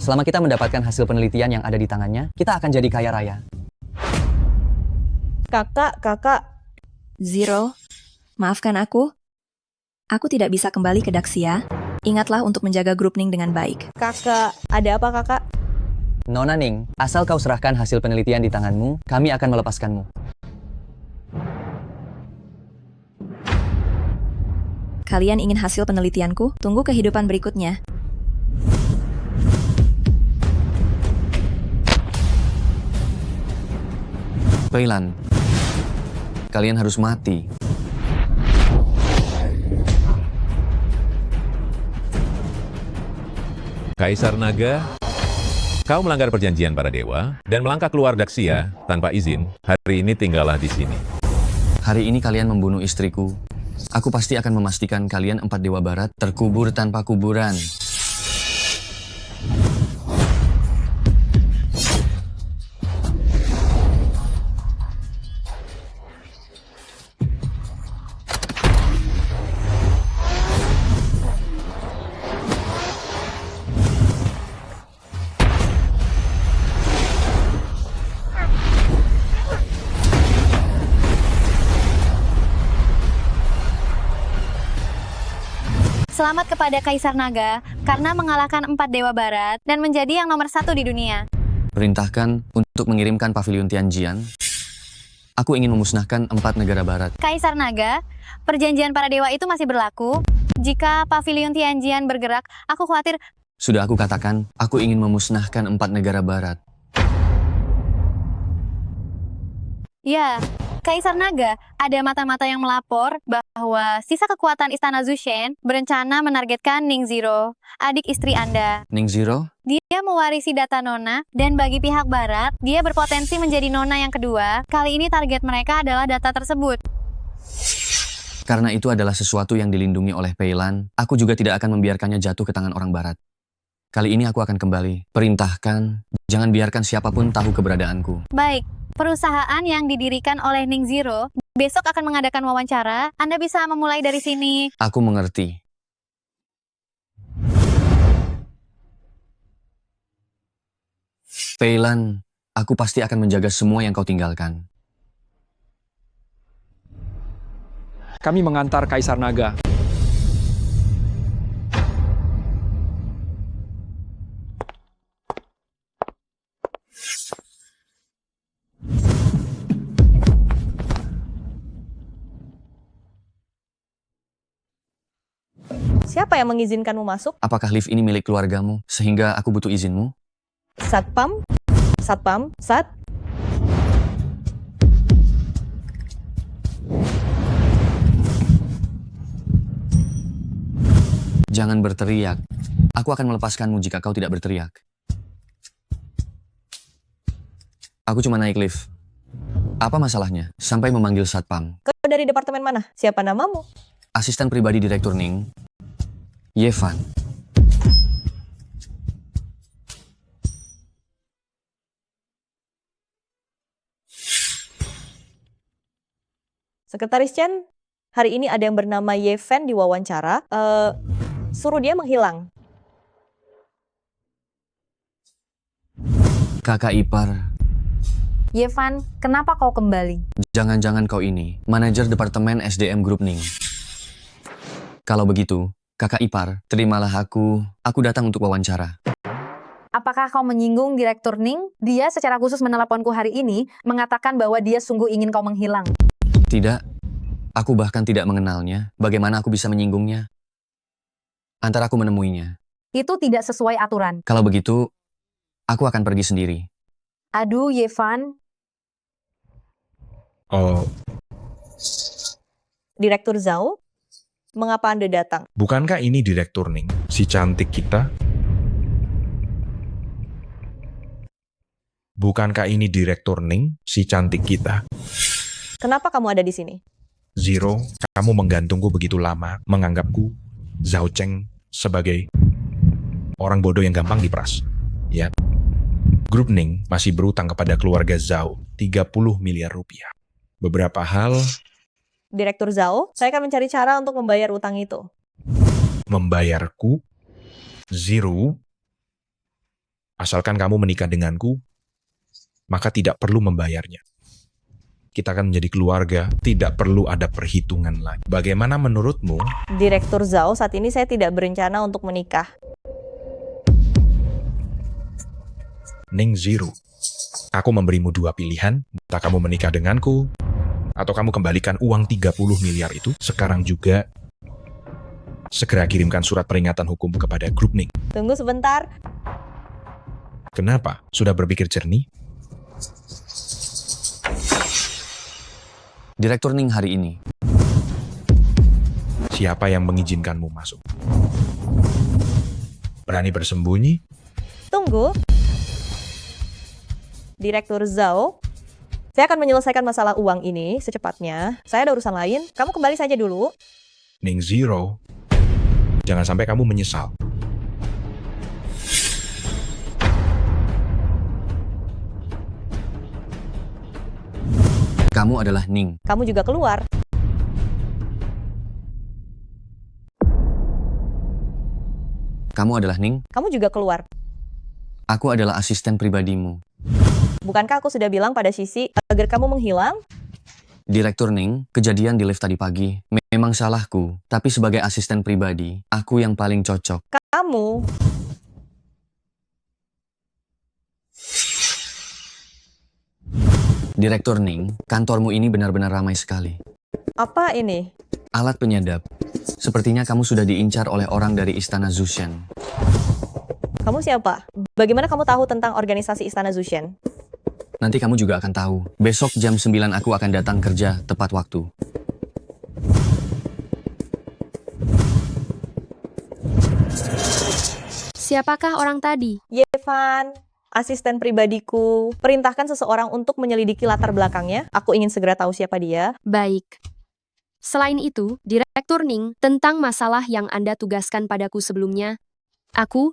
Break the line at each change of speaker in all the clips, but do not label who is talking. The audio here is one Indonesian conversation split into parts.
Selama kita mendapatkan hasil penelitian yang ada di tangannya, kita akan jadi kaya raya.
Kakak.
Zero, maafkan aku. Aku tidak bisa kembali ke Daxia. Ingatlah untuk menjaga grup Ning dengan baik.
Kakak, ada apa kakak?
Nona Ning, asal kau serahkan hasil penelitian di tanganmu, kami akan melepaskanmu.
Kalian ingin hasil penelitianku? Tunggu kehidupan berikutnya.
Peilan, kalian harus mati.
Kaisar Naga, kau melanggar perjanjian para dewa dan melangkah keluar Daxia tanpa izin. Hari ini tinggallah di sini.
Hari ini kalian membunuh istriku. Aku pasti akan memastikan kalian 4 dewa barat terkubur tanpa kuburan.
Selamat kepada Kaisar Naga karena mengalahkan 4 dewa barat dan menjadi yang nomor 1 di dunia.
Perintahkan untuk mengirimkan pavilion Tianjian. Aku ingin memusnahkan 4 negara barat.
Kaisar Naga, perjanjian para dewa itu masih berlaku. Jika pavilion Tianjian bergerak, aku khawatir.
Sudah aku katakan, aku ingin memusnahkan 4 negara barat.
Ya, Kaisar Naga, ada mata-mata yang melapor bahwa sisa kekuatan Istana Zushen berencana menargetkan Ning Zero, adik istri Anda.
Ning Zero?
Dia mewarisi data Nona, dan bagi pihak barat, dia berpotensi menjadi Nona yang kedua. Kali ini target mereka adalah data tersebut.
Karena itu adalah sesuatu yang dilindungi oleh Peilan, aku juga tidak akan membiarkannya jatuh ke tangan orang barat. Kali ini aku akan kembali. Perintahkan, jangan biarkan siapapun tahu keberadaanku.
Baik. Perusahaan yang didirikan oleh Ning Zero besok akan mengadakan wawancara. Anda bisa memulai dari sini.
Aku mengerti. Peilan, aku pasti akan menjaga semua yang kau tinggalkan.
Kami mengantar Kaisar Naga.
Siapa yang mengizinkanmu masuk?
Apakah lift ini milik keluargamu, sehingga aku butuh izinmu?
Satpam? Sat?
Jangan berteriak. Aku akan melepaskanmu jika kau tidak berteriak. Aku cuma naik lift. Apa masalahnya? Sampai memanggil satpam.
Kau dari departemen mana? Siapa namamu?
Asisten pribadi Direktur Ning, Yevan.
Sekretaris Chen, hari ini ada yang bernama Yevan diwawancara. Suruh dia menghilang.
Kakak ipar,
Yevan, kenapa kau kembali?
jangan-jangan kau ini, manajer Departemen SDM Grup Ning. Kalau begitu, kakak ipar, terimalah aku datang untuk wawancara.
Apakah kau menyinggung Direktur Ning? Dia secara khusus meneleponku hari ini, mengatakan bahwa dia sungguh ingin kau menghilang.
Tidak, aku bahkan tidak mengenalnya. Bagaimana aku bisa menyinggungnya? Antara aku menemuinya.
Itu tidak sesuai aturan.
Kalau begitu, aku akan pergi sendiri.
Aduh, Yevan.
Oh,
Direktur Zhao, mengapa Anda datang?
bukankah ini Direktur Ning, si cantik kita? Bukankah ini Direktur Ning, si cantik kita?
Kenapa kamu ada di sini?
Zero, kamu menggantungku begitu lama, menganggapku, Zhao Cheng, sebagai orang bodoh yang gampang diperas. Ya, Grup Ning masih berutang kepada keluarga Zhao 30 miliar rupiah. Beberapa hal
Direktur Zhao, saya akan mencari cara untuk membayar utang itu.
membayarku, Zero, Asalkan kamu menikah denganku, maka tidak perlu membayarnya. Kita akan menjadi keluarga, tidak perlu ada perhitungan lagi. Bagaimana menurutmu?
Direktur Zhao, saat ini saya tidak berencana untuk menikah.
Ning Zero, aku memberimu dua pilihan, entah kamu menikah denganku, atau kamu kembalikan uang 30 miliar itu sekarang juga. Segera kirimkan surat peringatan hukum kepada grup Ning.
Tunggu sebentar.
Kenapa? Sudah berpikir jernih?
Direktur Ning hari ini.
Siapa yang mengizinkanmu masuk? Berani bersembunyi?
Tunggu. Direktur Zhao, saya akan menyelesaikan masalah uang ini secepatnya. Saya ada urusan lain. Kamu kembali saja dulu.
Ning Zero, jangan sampai kamu menyesal.
Kamu adalah Ning.
Kamu juga keluar.
Kamu adalah Ning.
Kamu juga keluar.
Aku adalah asisten pribadimu.
Bukankah aku sudah bilang pada Sisi agar kamu menghilang?
Direktur Ning, kejadian di lift tadi pagi. Memang salahku, tapi sebagai asisten pribadi, aku yang paling cocok.
Kamu.
Direktur Ning, kantormu ini benar-benar ramai sekali.
Apa ini?
Alat penyadap. Sepertinya kamu sudah diincar oleh orang dari Istana Zushen.
Kamu siapa? Bagaimana kamu tahu tentang organisasi Istana Zushen?
Nanti kamu juga akan tahu. Besok jam 9 aku akan datang kerja tepat waktu.
Siapakah orang tadi?
Yevan, asisten pribadiku. Perintahkan seseorang untuk menyelidiki latar belakangnya. Aku ingin segera tahu siapa dia.
Baik. Selain itu, Direktur Ning, tentang masalah yang Anda tugaskan padaku sebelumnya, aku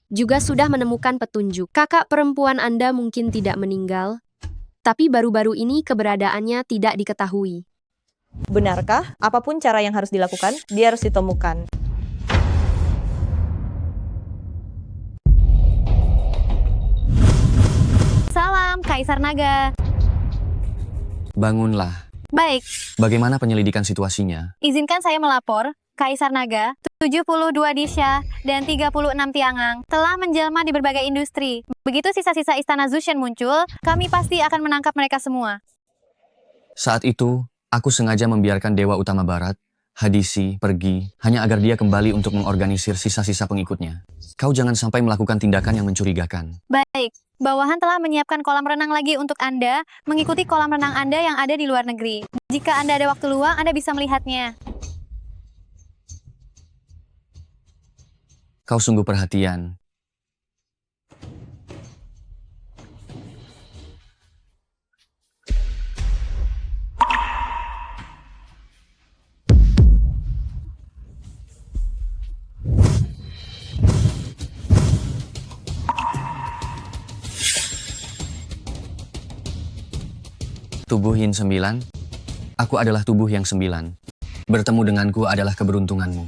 juga sudah menemukan petunjuk. Kakak perempuan Anda mungkin tidak meninggal, tapi baru-baru ini keberadaannya tidak diketahui.
Benarkah? Apapun cara yang harus dilakukan, dia harus ditemukan.
Salam, Kaisar Naga.
Bangunlah.
Baik,
Bagaimana penyelidikan situasinya?
izinkan saya melapor. Kaisar Naga, 72 Disha, dan 36 Tiangang telah menjelma di berbagai industri. Begitu sisa-sisa Istana Zushen muncul, kami pasti akan menangkap mereka semua.
Saat itu, aku sengaja membiarkan Dewa Utama Barat, Hadisi, pergi, hanya agar dia kembali untuk mengorganisir sisa-sisa pengikutnya. Kau jangan sampai melakukan tindakan yang mencurigakan.
Baik, bawahan telah menyiapkan kolam renang lagi untuk Anda, mengikuti kolam renang Anda yang ada di luar negeri. Jika Anda ada waktu luang, Anda bisa melihatnya.
Kau sungguh perhatian. Tubuh Yin 9, aku adalah tubuh yang 9. Bertemu denganku adalah keberuntunganmu.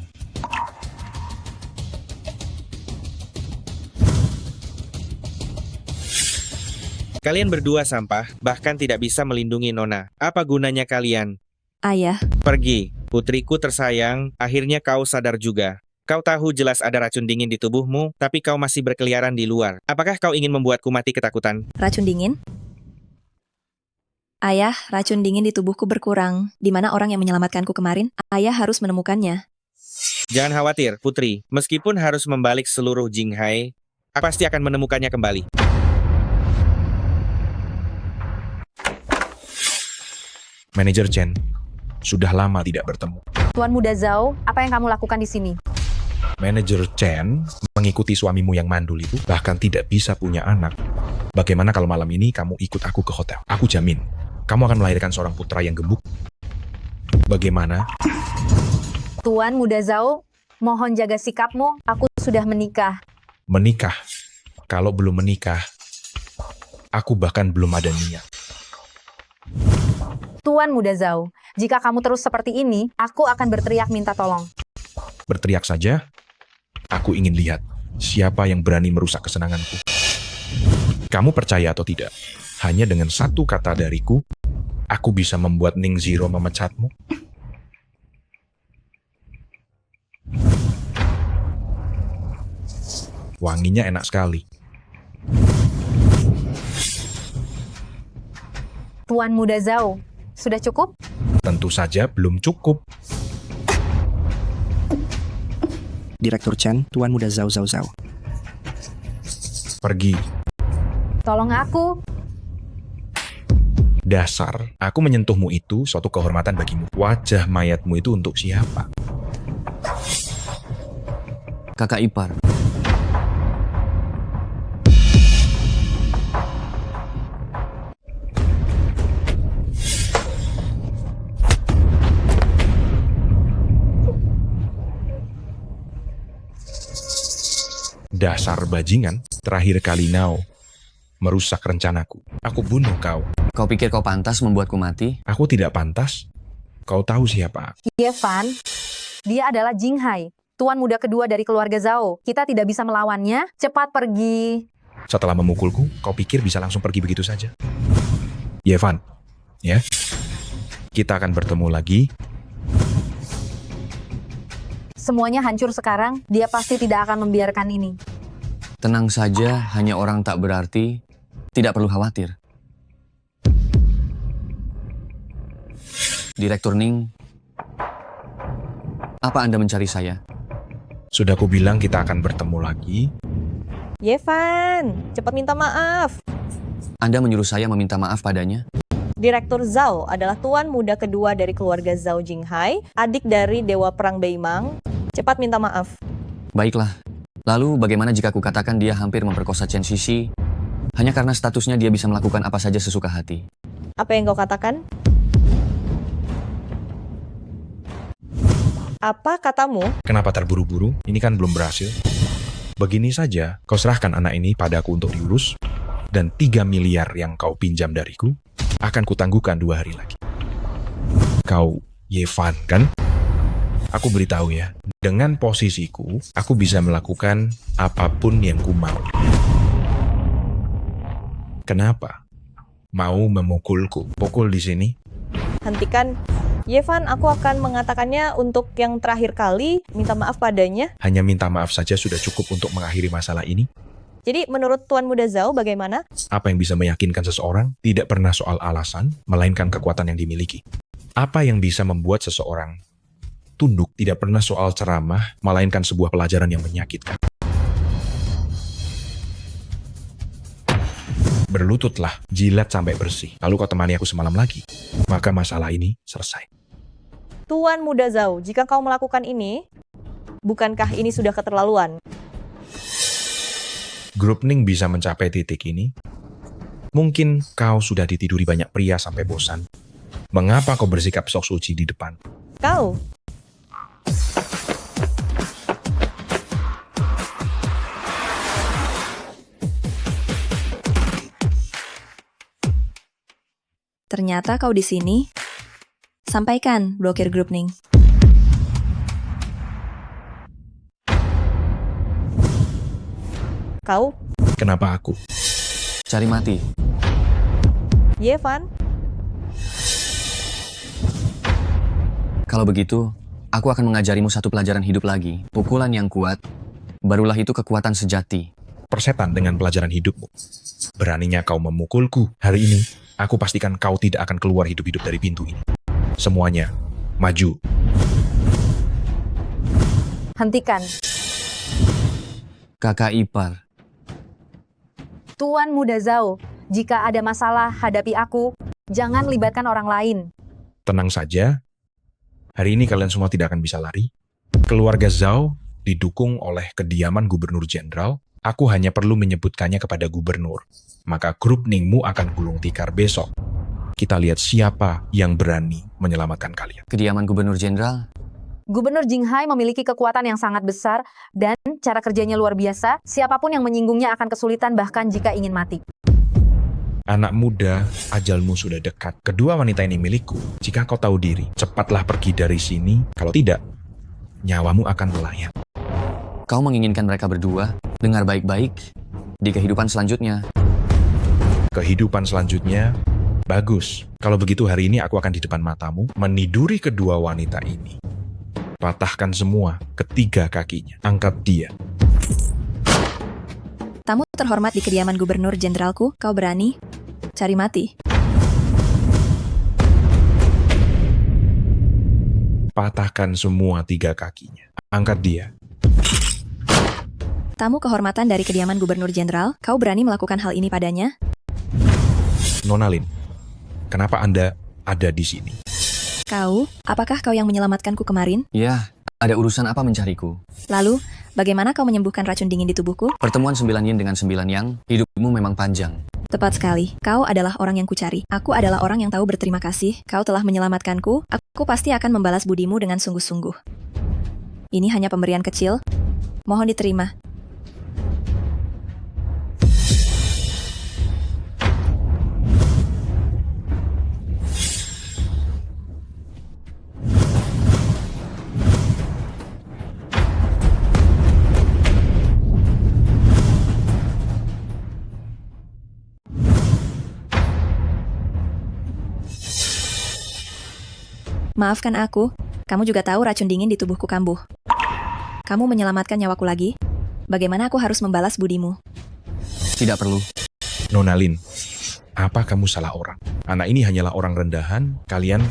Kalian berdua sampah, bahkan tidak bisa melindungi Nona. Apa gunanya kalian?
Ayah,
Pergi, putriku tersayang, akhirnya kau sadar juga. Kau tahu jelas ada racun dingin di tubuhmu, tapi kau masih berkeliaran di luar. Apakah kau ingin membuatku mati ketakutan?
racun dingin? Ayah, racun dingin di tubuhku berkurang. Di mana orang yang menyelamatkanku kemarin? Ayah harus menemukannya.
Jangan khawatir, putri. Meskipun harus membalik seluruh Jinghai, aku pasti akan menemukannya kembali.
Manajer Chen, sudah lama tidak bertemu.
Tuan Muda Zhao, apa yang kamu lakukan di sini?
Manajer Chen mengikuti suamimu yang mandul itu, bahkan tidak bisa punya anak. Bagaimana kalau malam ini kamu ikut aku ke hotel? Aku jamin, kamu akan melahirkan seorang putra yang gemuk. Bagaimana?
Tuan Muda Zhao, mohon jaga sikapmu. Aku sudah menikah.
Menikah? Kalau belum menikah, aku bahkan belum ada niat.
Tuan Muda Zhao, jika kamu terus seperti ini, aku akan berteriak minta tolong.
Berteriak saja, aku ingin lihat siapa yang berani merusak kesenanganku. Kamu percaya atau tidak? Hanya dengan satu kata dariku, aku bisa membuat Ning Zero memecatmu. Wanginya enak sekali.
Tuan Muda Zhao, sudah cukup?
Tentu saja belum cukup.
Direktur Chen, Tuan Muda Zhao Zhao Zhao.
Pergi.
Tolong aku.
Dasar, aku menyentuhmu itu suatu kehormatan bagimu. Wajah mayatmu itu untuk siapa?
Kakak ipar.
Dasar bajingan, terakhir kali Nao merusak rencanaku. Aku bunuh kau.
Kau pikir kau pantas membuatku mati?
Aku tidak pantas. Kau tahu siapa?
Ye Fan, dia adalah Jinghai, tuan muda kedua dari keluarga Zhao. Kita tidak bisa melawannya. Cepat pergi.
Setelah memukulku, kau pikir bisa langsung pergi begitu saja? Yevan, ya? Kita akan bertemu lagi.
Semuanya hancur sekarang. Dia pasti tidak akan membiarkan ini.
Tenang saja, hanya orang tak berarti. Tidak perlu khawatir. Direktur Ning, apa Anda mencari saya?
Sudah ku bilang kita akan bertemu lagi.
Yevan, cepat minta maaf.
Anda menyuruh saya meminta maaf padanya?
Direktur Zhao adalah tuan muda kedua dari keluarga Zhao Jinghai, adik dari Dewa Perang Beimang. Cepat minta maaf.
Baiklah. Lalu bagaimana jika aku katakan dia hampir memperkosa Chen Shishi hanya karena statusnya dia bisa melakukan apa saja sesuka hati?
Apa yang kau katakan? Apa katamu?
Kenapa terburu-buru? Ini kan belum berhasil. Begini saja, kau serahkan anak ini padaku untuk diurus, dan 3 miliar yang kau pinjam dariku akan kutangguhkan 2 hari lagi. Kau Yevan, kan? Aku beritahu ya, dengan posisiku, aku bisa melakukan apapun yang ku mau. Kenapa? Mau memukulku? Pukul di sini?
Hentikan. Yevan, aku akan mengatakannya untuk yang terakhir kali. Minta maaf padanya.
Hanya minta maaf saja sudah cukup untuk mengakhiri masalah ini?
Jadi menurut Tuan Muda Zhao bagaimana?
Apa yang bisa meyakinkan seseorang tidak pernah soal alasan, melainkan kekuatan yang dimiliki. Apa yang bisa membuat seseorang tunduk tidak pernah soal ceramah, melainkan sebuah pelajaran yang menyakitkan. Berlututlah, jilat sampai bersih. Lalu kau temani aku semalam lagi. Maka masalah ini selesai.
Tuan Muda Zhao, jika kau melakukan ini, bukankah ini sudah keterlaluan?
Grup Ning bisa mencapai titik ini. Mungkin kau sudah ditiduri banyak pria sampai bosan. Mengapa kau bersikap sok suci di depan?
Kau?
Ternyata kau di sini. Sampaikan, blokir grup Ning.
Kau?
Kenapa aku?
Cari mati.
Yevan?
Kalau begitu, aku akan mengajarimu satu pelajaran hidup lagi. Pukulan yang kuat, barulah itu kekuatan sejati.
Persetan dengan pelajaran hidupmu. Beraninya kau memukulku hari ini, aku pastikan kau tidak akan keluar hidup-hidup dari pintu ini. Semuanya, maju.
Hentikan.
Kakak ipar.
Tuan Muda Zhao, jika ada masalah hadapi aku, jangan libatkan orang lain.
Tenang saja, hari ini kalian semua tidak akan bisa lari. Keluarga Zhao didukung oleh kediaman Gubernur Jenderal. Aku hanya perlu menyebutkannya kepada Gubernur. Maka grup Ningmu akan gulung tikar besok. Kita lihat siapa yang berani menyelamatkan kalian.
Kediaman Gubernur Jenderal?
Gubernur Jinghai memiliki kekuatan yang sangat besar dan cara kerjanya luar biasa. Siapapun yang menyinggungnya akan kesulitan bahkan jika ingin mati.
Anak muda, ajalmu sudah dekat. Kedua wanita ini milikku. Jika kau tahu diri, cepatlah pergi dari sini. Kalau tidak, nyawamu akan melayang.
Kau menginginkan mereka berdua? Dengar baik-baik. Di kehidupan selanjutnya,
kehidupan selanjutnya, bagus. Kalau begitu hari ini aku akan di depan matamu meniduri kedua wanita ini. Patahkan semua ketiga kakinya. Angkat dia.
Tamu terhormat di kediaman gubernur jenderalku, kau berani cari mati.
Patahkan semua tiga kakinya. Angkat dia.
Tamu kehormatan dari kediaman gubernur jenderal, kau berani melakukan hal ini padanya?
Nona Lin, kenapa Anda ada di sini?
Kau, apakah kau yang menyelamatkanku kemarin?
Ya, ada urusan apa mencariku?
Lalu, bagaimana kau menyembuhkan racun dingin di tubuhku?
Pertemuan 9 yin dengan 9 yang, hidupmu memang panjang.
Tepat sekali, kau adalah orang yang kucari. Aku adalah orang yang tahu berterima kasih. Kau telah menyelamatkanku, aku pasti akan membalas budimu dengan sungguh-sungguh. Ini hanya pemberian kecil, mohon diterima. Maafkan aku, kamu juga tahu racun dingin di tubuhku kambuh. Kamu menyelamatkan nyawaku lagi. Bagaimana aku harus membalas budimu?
Tidak perlu.
Nona Lin, apa kamu salah orang? Anak ini hanyalah orang rendahan, kalian...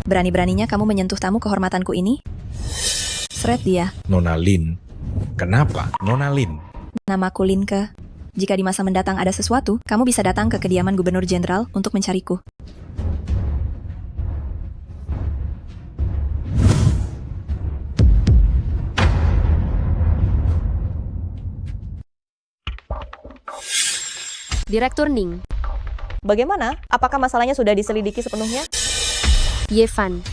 Berani-beraninya kamu menyentuh tamu kehormatanku ini? Seret dia.
Nona Lin, kenapa? Nona Lin,
Namaku Linke. Jika di masa mendatang ada sesuatu, kamu bisa datang ke kediaman gubernur jenderal untuk mencariku.
Direktur Ning,
Bagaimana? Apakah masalahnya sudah diselidiki sepenuhnya?
Ye Fan,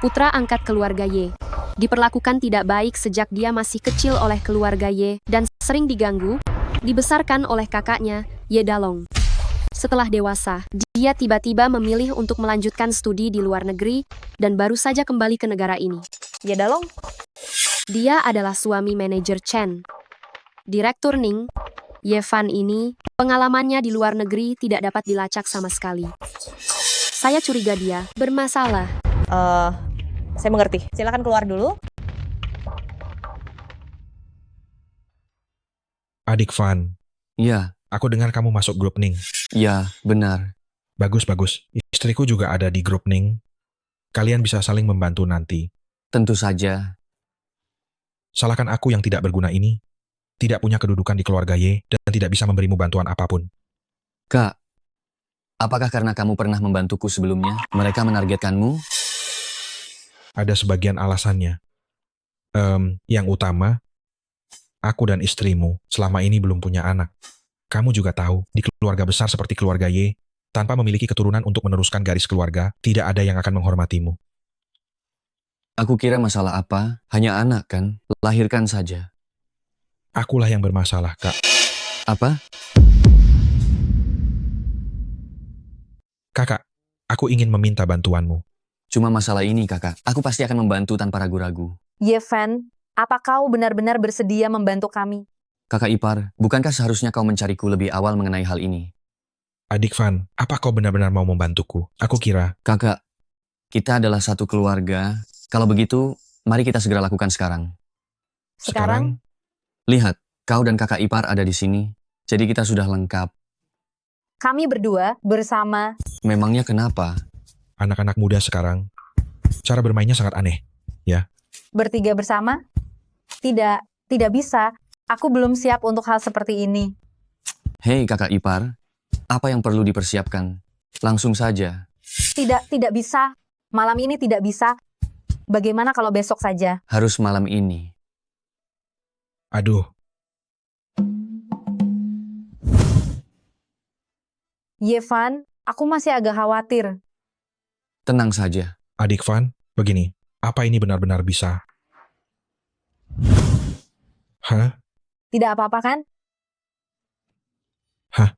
putra angkat keluarga Ye, diperlakukan tidak baik sejak dia masih kecil oleh keluarga Ye dan sering diganggu, dibesarkan oleh kakaknya, Ye Dalong. Setelah dewasa, dia tiba-tiba memilih untuk melanjutkan studi di luar negeri dan baru saja kembali ke negara ini.
Ya Dalong,
Dia adalah suami manajer Chen. Direktur Ning, Ye Fan ini, pengalamannya di luar negeri tidak dapat dilacak sama sekali. Saya curiga dia bermasalah.
saya mengerti. Silakan keluar dulu.
adik Van,
Ya,
aku dengar kamu masuk grup Ning.
ya, benar.
Bagus, bagus. Istriku juga ada di grup Ning. Kalian bisa saling membantu nanti.
Tentu saja.
Salahkan aku yang tidak berguna ini, tidak punya kedudukan di keluarga Y, dan tidak bisa memberimu bantuan apapun.
Kak, apakah karena kamu pernah membantuku sebelumnya, mereka menargetkanmu?
Ada sebagian alasannya. Yang utama, aku dan istrimu selama ini belum punya anak. Kamu juga tahu, di keluarga besar seperti keluarga Y, tanpa memiliki keturunan untuk meneruskan garis keluarga, tidak ada yang akan menghormatimu.
Aku kira masalah apa, hanya anak kan, lahirkan saja.
Akulah yang bermasalah, Kak.
Apa?
Kakak, aku ingin meminta bantuanmu.
Cuma masalah ini kakak, aku pasti akan membantu tanpa ragu-ragu.
Ye Fan, apa kau benar-benar bersedia membantu kami?
Kakak ipar, bukankah seharusnya kau mencariku lebih awal mengenai hal ini?
Adik Van, apa kau benar-benar mau membantuku? Aku kira...
Kakak, kita adalah satu keluarga. Kalau begitu, mari kita segera lakukan sekarang.
Sekarang?
Lihat, kau dan kakak ipar ada di sini. Jadi kita sudah lengkap.
Kami berdua bersama.
Memangnya kenapa?
Anak-anak muda sekarang, cara bermainnya sangat aneh, ya.
Bertiga bersama? Tidak bisa. Aku belum siap untuk hal seperti ini.
Hei kakak ipar, apa yang perlu dipersiapkan? Langsung saja.
Tidak bisa. Malam ini tidak bisa. Bagaimana kalau besok saja?
Harus malam ini.
Aduh,
Ye Fan, aku masih agak khawatir.
Tenang saja.
adik Van, begini, apa ini benar-benar bisa? Hah?
Tidak apa-apa kan?
Hah?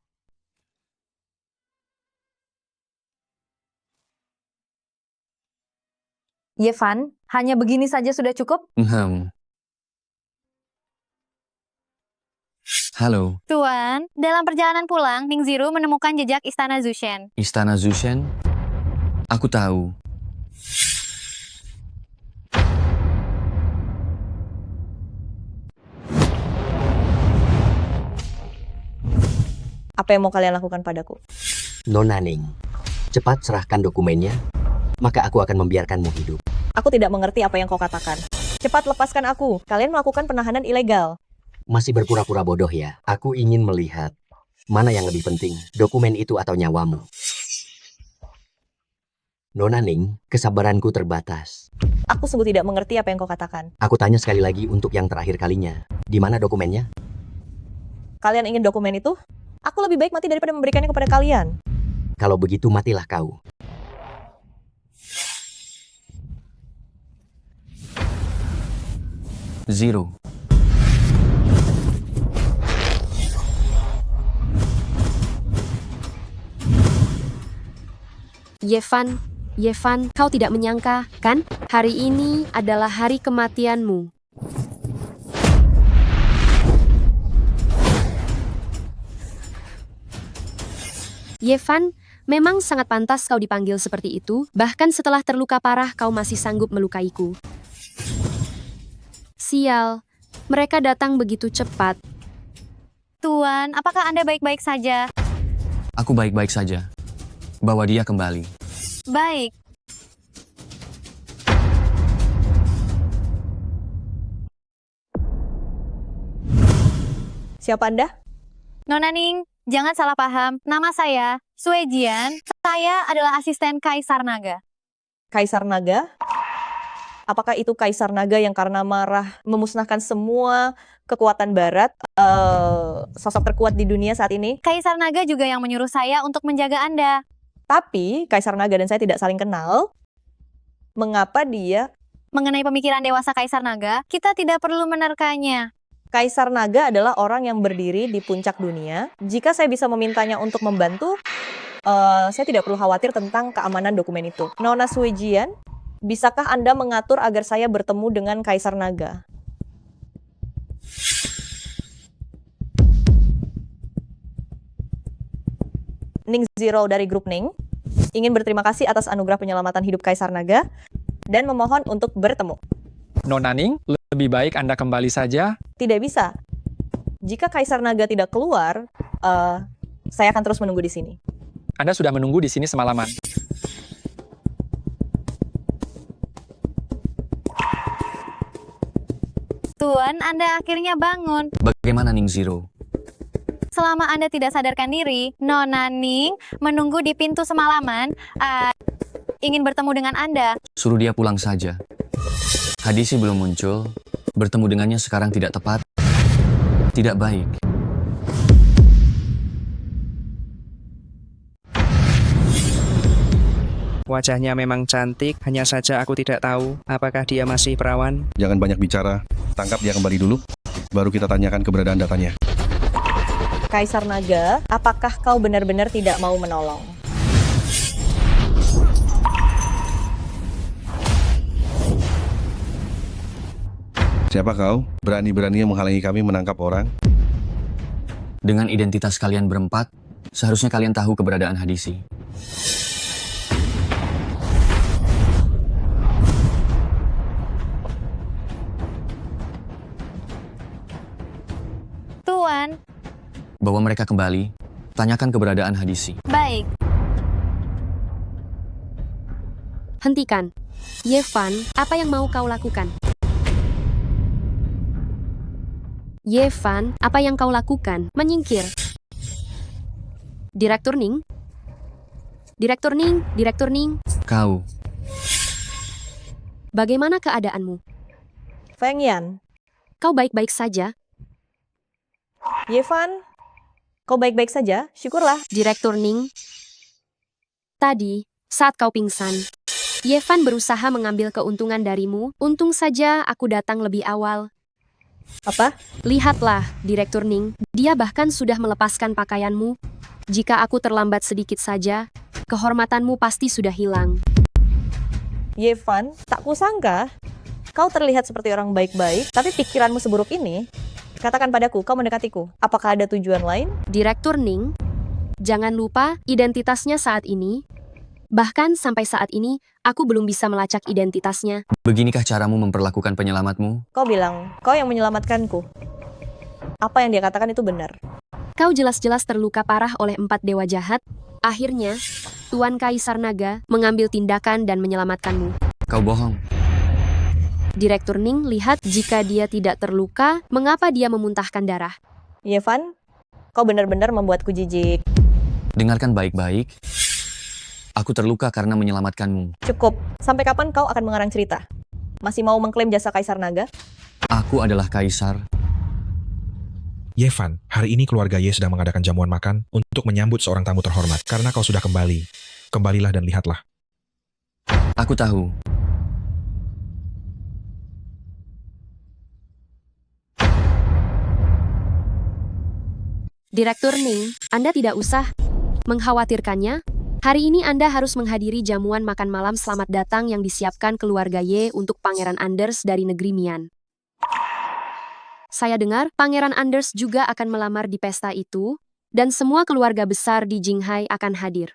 Ye Fan, hanya begini saja sudah cukup?
Halo,
Tuan, dalam perjalanan pulang, Ning Zero menemukan jejak Istana Zushen.
Istana Zushen? Aku tahu.
Apa yang mau kalian lakukan padaku?
Nona Ning, cepat serahkan dokumennya, maka aku akan membiarkanmu hidup.
Aku tidak mengerti apa yang kau katakan. Cepat lepaskan aku. Kalian melakukan penahanan ilegal.
Masih berpura-pura bodoh ya? Aku ingin melihat mana yang lebih penting, dokumen itu atau nyawamu. Nona Ning, kesabaranku terbatas.
Aku sungguh tidak mengerti apa yang kau katakan.
Aku tanya sekali lagi untuk yang terakhir kalinya. Di mana dokumennya?
Kalian ingin dokumen itu? Aku lebih baik mati daripada memberikannya kepada kalian.
Kalau begitu matilah kau.
Zero.
Yevan, kau tidak menyangka, kan? Hari ini adalah hari kematianmu. Yevan, memang sangat pantas kau dipanggil seperti itu, bahkan setelah terluka parah kau masih sanggup melukaiku. Sial, mereka datang begitu cepat.
Tuan, apakah Anda baik-baik saja?
Aku baik-baik saja. Bawa dia kembali.
Baik.
Siapa Anda?
Nona Ning, jangan salah paham. Nama saya Sue Jian. Saya adalah asisten Kaisar Naga.
Kaisar Naga? Apakah itu Kaisar Naga yang karena marah memusnahkan semua kekuatan barat, sosok terkuat di dunia saat ini?
Kaisar Naga juga yang menyuruh saya untuk menjaga Anda.
Tapi Kaisar Naga dan saya tidak saling kenal. Mengapa dia?
Mengenai pemikiran dewasa Kaisar Naga, kita tidak perlu menerkanya.
Kaisar Naga adalah orang yang berdiri di puncak dunia. Jika saya bisa memintanya untuk membantu, saya tidak perlu khawatir tentang keamanan dokumen itu. Nona Suejian, bisakah Anda mengatur agar saya bertemu dengan Kaisar Naga? Ning Zero dari grup Ning ingin berterima kasih atas anugerah penyelamatan hidup Kaisar Naga dan memohon untuk bertemu.
Nona Ning, lebih baik Anda kembali saja.
Tidak bisa. Jika Kaisar Naga tidak keluar, saya akan terus menunggu di sini.
Anda sudah menunggu di sini semalaman.
Tuan, Anda akhirnya bangun.
Bagaimana Ning Zero?
Selama Anda tidak sadarkan diri, Nona Ning menunggu di pintu semalaman, ingin bertemu dengan Anda.
Suruh dia pulang saja. Hadisi belum muncul. Bertemu dengannya sekarang tidak tepat. Tidak baik.
Wajahnya memang cantik, hanya saja aku tidak tahu apakah dia masih perawan.
Jangan banyak bicara. Tangkap dia kembali dulu. Baru kita tanyakan keberadaan datanya.
Kaisar Naga, apakah kau benar-benar tidak mau menolong?
Siapa kau? Berani-beraninya menghalangi kami menangkap orang?
Dengan identitas kalian berempat, seharusnya kalian tahu keberadaan Hadisi.
Tuan,
Bawa mereka kembali, tanyakan keberadaan Hadisi.
baik.
Hentikan. Yevan, apa yang mau kau lakukan? Yevan, apa yang kau lakukan? Menyingkir. Direktur Ning? Direktur Ning, Direktur Ning,
Kau,
bagaimana keadaanmu?
Feng Yan,
Kau baik-baik saja?
Yevan, kau baik-baik saja? Syukurlah.
Direktur Ning, tadi, saat kau pingsan, Yevan berusaha mengambil keuntungan darimu. Untung saja aku datang lebih awal.
Apa?
Lihatlah, Direktur Ning, dia bahkan sudah melepaskan pakaianmu. Jika aku terlambat sedikit saja, kehormatanmu pasti sudah hilang.
Yevan, tak kusangka kau terlihat seperti orang baik-baik, tapi pikiranmu seburuk ini. Katakan padaku, kau mendekatiku. Apakah ada tujuan lain?
Direktur Ning, jangan lupa identitasnya saat ini. Bahkan sampai saat ini, aku belum bisa melacak identitasnya.
Beginikah caramu memperlakukan penyelamatmu?
Kau bilang, kau yang menyelamatkanku. Apa yang dia katakan itu benar.
Kau jelas-jelas terluka parah oleh 4 dewa jahat. Akhirnya, Tuan Kaisar Naga mengambil tindakan dan menyelamatkanmu.
Kau bohong.
Direktur Ning lihat jika dia tidak terluka, mengapa dia memuntahkan darah?
Yevan, kau benar-benar membuatku jijik.
Dengarkan baik-baik. Aku terluka karena menyelamatkanmu.
Cukup. Sampai kapan kau akan mengarang cerita? Masih mau mengklaim jasa Kaisar Naga?
Aku adalah Kaisar.
Yevan, hari ini keluarga Ye sedang mengadakan jamuan makan untuk menyambut seorang tamu terhormat. Karena kau sudah kembali, kembalilah dan lihatlah.
Aku tahu.
Direktur Ning, Anda tidak usah mengkhawatirkannya. Hari ini Anda harus menghadiri jamuan makan malam selamat datang yang disiapkan keluarga Ye untuk Pangeran Anders dari negeri Mian. Saya dengar Pangeran Anders juga akan melamar di pesta itu, dan semua keluarga besar di Jinghai akan hadir.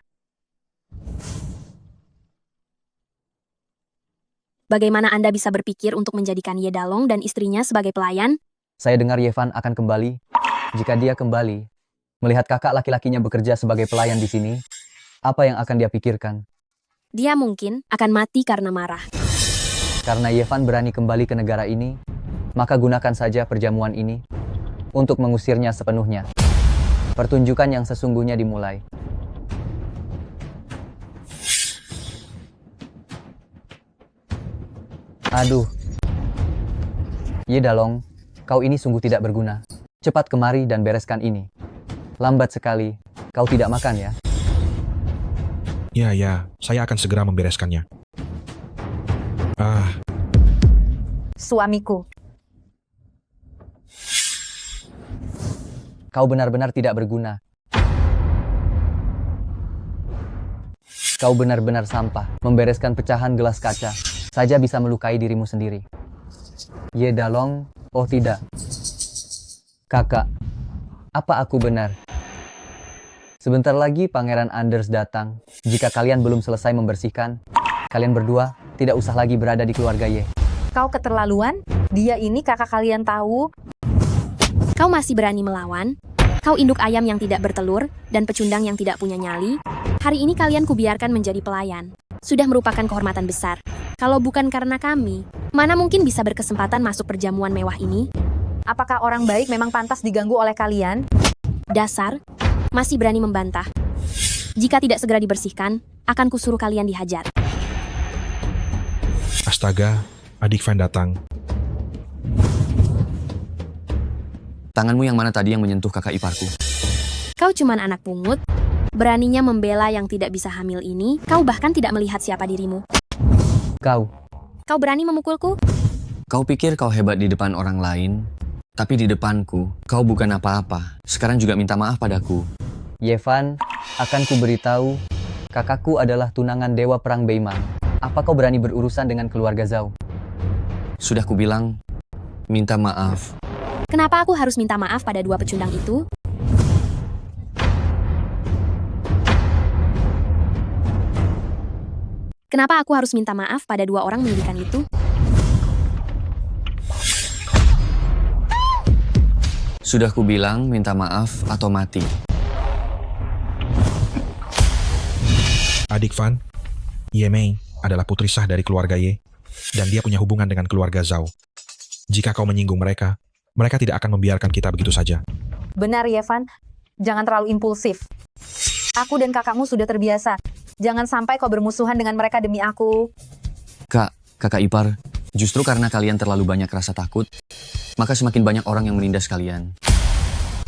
Bagaimana Anda bisa berpikir untuk menjadikan Ye Dalong dan istrinya sebagai pelayan?
Saya dengar Yevan akan kembali. Jika dia kembali, melihat kakak laki-lakinya bekerja sebagai pelayan di sini, apa yang akan dia pikirkan?
Dia mungkin akan mati karena marah.
Karena Yevan berani kembali ke negara ini, maka gunakan saja perjamuan ini untuk mengusirnya sepenuhnya. Pertunjukan yang sesungguhnya dimulai. Aduh. Ye Dalong, kau ini sungguh tidak berguna. Cepat kemari dan bereskan ini. Lambat sekali, kau tidak makan ya?
Ya, saya akan segera membereskannya.
Suamiku.
Kau benar-benar tidak berguna. Kau benar-benar sampah. Membereskan pecahan gelas kaca saja bisa melukai dirimu sendiri. Ye Dalong, oh tidak. Kakak, apa aku benar? Sebentar lagi Pangeran Anders datang. Jika kalian belum selesai membersihkan, kalian berdua tidak usah lagi berada di keluarga Ye.
Kau keterlaluan? Dia ini kakak kalian tahu.
Kau masih berani melawan? Kau induk ayam yang tidak bertelur dan pecundang yang tidak punya nyali. Hari ini kalian kubiarkan menjadi pelayan. Sudah merupakan kehormatan besar. Kalau bukan karena kami, mana mungkin bisa berkesempatan masuk perjamuan mewah ini?
Apakah orang baik memang pantas diganggu oleh kalian?
Dasar, masih berani membantah. Jika tidak segera dibersihkan, akan kusuruh kalian dihajar.
Astaga, adik Van datang.
Tanganmu yang mana tadi yang menyentuh kakak iparku?
Kau cuman anak pungut. Beraninya membela yang tidak bisa hamil ini, kau bahkan tidak melihat siapa dirimu.
Kau
berani memukulku?
Kau pikir kau hebat di depan orang lain, tapi di depanku, kau bukan apa-apa. Sekarang juga minta maaf padaku.
Yevan, akan kuberitahu, kakakku adalah tunangan Dewa Perang Beimang. Apa kau berani berurusan dengan keluarga Zhao?
Sudah kubilang, minta maaf.
Kenapa aku harus minta maaf pada dua pecundang itu? Kenapa aku harus minta maaf pada dua orang menyedihkan itu?
Sudah kubilang minta maaf atau mati.
Adik Van, Ye Mei adalah putri sah dari keluarga Ye, dan dia punya hubungan dengan keluarga Zhao. Jika kau menyinggung mereka, mereka tidak akan membiarkan kita begitu saja.
Benar, Yevan. Jangan terlalu impulsif. Aku dan kakakmu sudah terbiasa. Jangan sampai kau bermusuhan dengan mereka demi aku.
Kakak ipar, justru karena kalian terlalu banyak rasa takut, maka semakin banyak orang yang menindas kalian.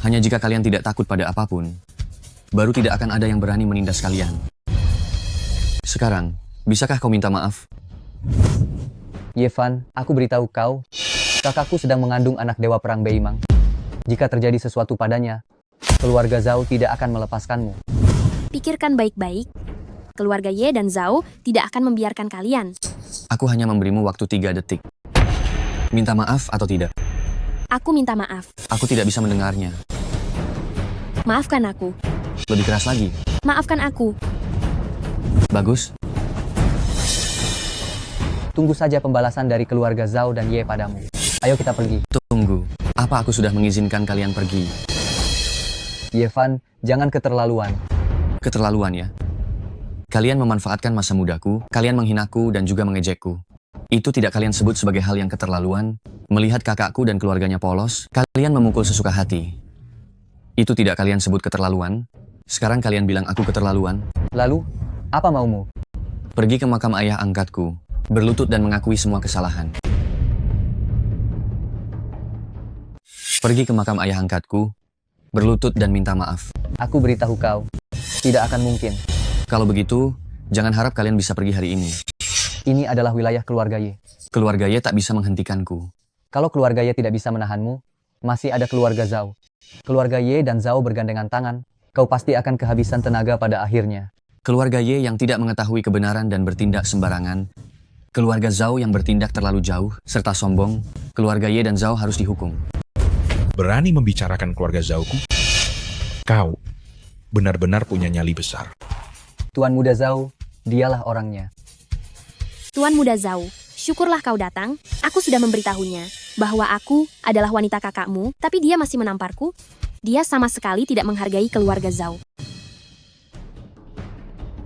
Hanya jika kalian tidak takut pada apapun, baru tidak akan ada yang berani menindas kalian. Sekarang, bisakah kau minta maaf?
Yevan, aku beritahu kau, kakakku sedang mengandung anak Dewa Perang Beimang. Jika terjadi sesuatu padanya, keluarga Zhao tidak akan melepaskanmu.
Pikirkan baik-baik. Keluarga Ye dan Zhao tidak akan membiarkan kalian.
Aku hanya memberimu waktu 3 detik. Minta maaf atau tidak?
Aku minta maaf.
Aku tidak bisa mendengarnya.
Maafkan aku.
Lebih keras lagi.
Maafkan aku.
Bagus.
Tunggu saja pembalasan dari keluarga Zhao dan Ye padamu. Ayo kita pergi.
Tunggu. Apa aku sudah mengizinkan kalian pergi?
Ye Fan, jangan keterlaluan.
Keterlaluan ya. Kalian memanfaatkan masa mudaku, kalian menghinaku dan juga mengejekku. Itu tidak kalian sebut sebagai hal yang keterlaluan? Melihat kakakku dan keluarganya polos, kalian memukul sesuka hati. Itu tidak kalian sebut keterlaluan? Sekarang kalian bilang aku keterlaluan?
Lalu, apa maumu?
Pergi ke makam ayah angkatku, berlutut dan mengakui semua kesalahan. Pergi ke makam ayah angkatku, berlutut dan minta maaf.
Aku beritahu kau, tidak akan mungkin.
Kalau begitu, jangan harap kalian bisa pergi hari ini.
Ini adalah wilayah keluarga Ye.
Keluarga Ye tak bisa menghentikanku.
Kalau keluarga Ye tidak bisa menahanmu, masih ada keluarga Zhao. Keluarga Ye dan Zhao bergandengan tangan, kau pasti akan kehabisan tenaga pada akhirnya.
Keluarga Ye yang tidak mengetahui kebenaran dan bertindak sembarangan. Keluarga Zhao yang bertindak terlalu jauh, serta sombong. Keluarga Ye dan Zhao harus dihukum.
Berani membicarakan keluarga Zhao-ku? Kau benar-benar punya nyali besar.
Tuan Muda Zhao, dialah orangnya.
Tuan Muda Zhao, syukurlah kau datang. Aku sudah memberitahunya bahwa aku adalah wanita kakakmu, tapi dia masih menamparku. Dia sama sekali tidak menghargai keluarga Zhao.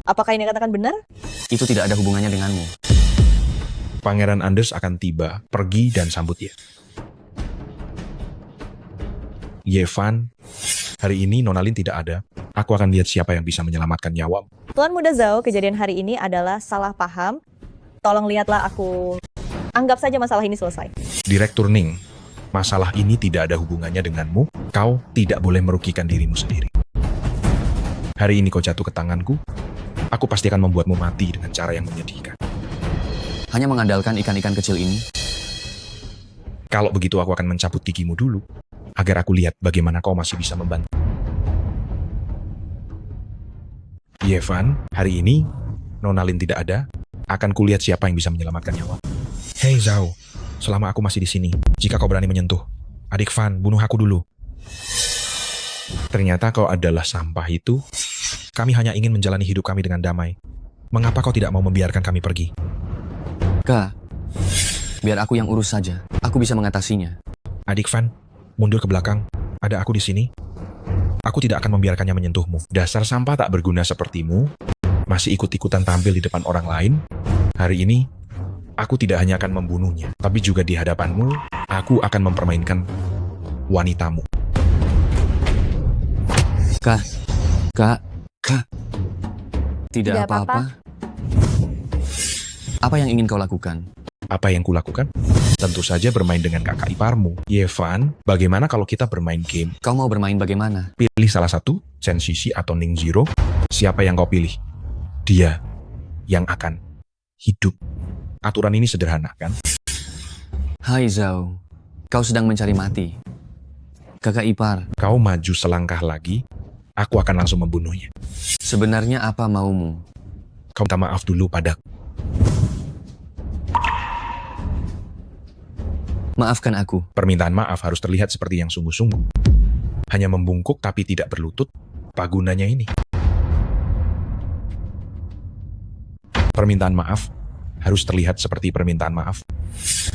Apakah ini katakan benar?
Itu tidak ada hubungannya denganmu.
Pangeran Anders akan tiba, pergi dan sambut Ye. Ye Fan, hari ini Nona Lin tidak ada. Aku akan lihat siapa yang bisa menyelamatkan nyawamu.
Tuan Muda Zhao, kejadian hari ini adalah salah paham. Tolong lihatlah aku. Anggap saja masalah ini selesai.
Direktur Ning, masalah ini tidak ada hubungannya denganmu. Kau tidak boleh merugikan dirimu sendiri. Hari ini kau jatuh ke tanganku, aku pasti akan membuatmu mati dengan cara yang menyedihkan.
Hanya mengandalkan ikan-ikan kecil ini?
Kalau begitu aku akan mencabut gigimu dulu, agar aku lihat bagaimana kau masih bisa membantu. Yevan, hari ini Nona Lin tidak ada, akan kulihat siapa yang bisa menyelamatkan nyawa. Hei Zhao, selama aku masih di sini, jika kau berani menyentuh, adik Fan, bunuh aku dulu. Ternyata kau adalah sampah itu. Kami hanya ingin menjalani hidup kami dengan damai. Mengapa kau tidak mau membiarkan kami pergi?
Kak, biar aku yang urus saja. Aku bisa mengatasinya.
Adik Fan, mundur ke belakang. Ada aku di sini. Aku tidak akan membiarkannya menyentuhmu. Dasar sampah tak berguna sepertimu, masih ikut-ikutan tampil di depan orang lain. Hari ini, aku tidak hanya akan membunuhnya, tapi juga di hadapanmu, aku akan mempermainkan wanitamu.
Kak. Tidak apa-apa. Apa yang ingin kau lakukan?
Apa yang kulakukan? Tentu saja bermain dengan kakak iparmu. Yevan, bagaimana kalau kita bermain game?
Kau mau bermain bagaimana?
Pilih salah satu, Chen Shishi atau Ning Zero. Siapa yang kau pilih? Dia yang akan hidup. Aturan ini sederhana, kan?
Hai Zhao, kau sedang mencari mati. Kakak ipar.
Kau maju selangkah lagi, aku akan langsung membunuhnya.
Sebenarnya apa maumu?
Kau minta maaf dulu padaku.
Maafkan aku.
Permintaan maaf harus terlihat seperti yang sungguh-sungguh. Hanya membungkuk tapi tidak berlutut, apa gunanya ini? Permintaan maaf harus terlihat seperti permintaan maaf.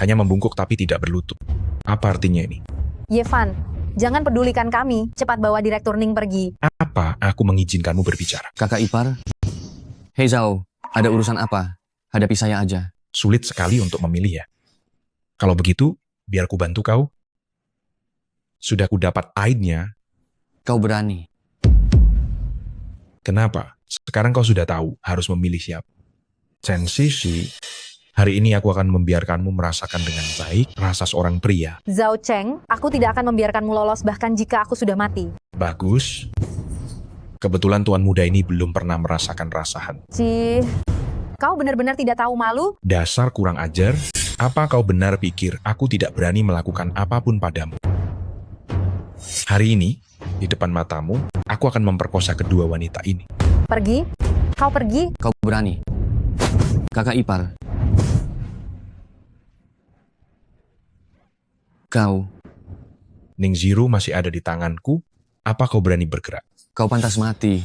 Hanya membungkuk tapi tidak berlutut. Apa artinya ini?
Yevan, jangan pedulikan kami. Cepat bawa Direktur Ning pergi.
Apa aku mengizinkanmu berbicara?
Kakak ipar. Hei Zhao, ada urusan apa? Hadapi saya aja.
Sulit sekali untuk memilih ya. Kalau begitu, biar ku bantu kau. Sudah ku dapat aidnya.
Kau berani.
Kenapa? Sekarang kau sudah tahu harus memilih siapa. Chen Shishi, hari ini aku akan membiarkanmu merasakan dengan baik rasa seorang pria.
Zhao Cheng, aku tidak akan membiarkanmu lolos bahkan jika aku sudah mati.
Bagus. Kebetulan tuan muda ini belum pernah merasakan rasahan.
Cih, kau benar-benar tidak tahu malu?
Dasar kurang ajar. Apa kau benar pikir aku tidak berani melakukan apapun padamu? Hari ini, di depan matamu, aku akan memperkosa kedua wanita ini.
Pergi? Kau pergi?
Kau berani. Kakak ipar. Kau
Ning Zero masih ada di tanganku. Apa kau berani bergerak?
Kau pantas mati.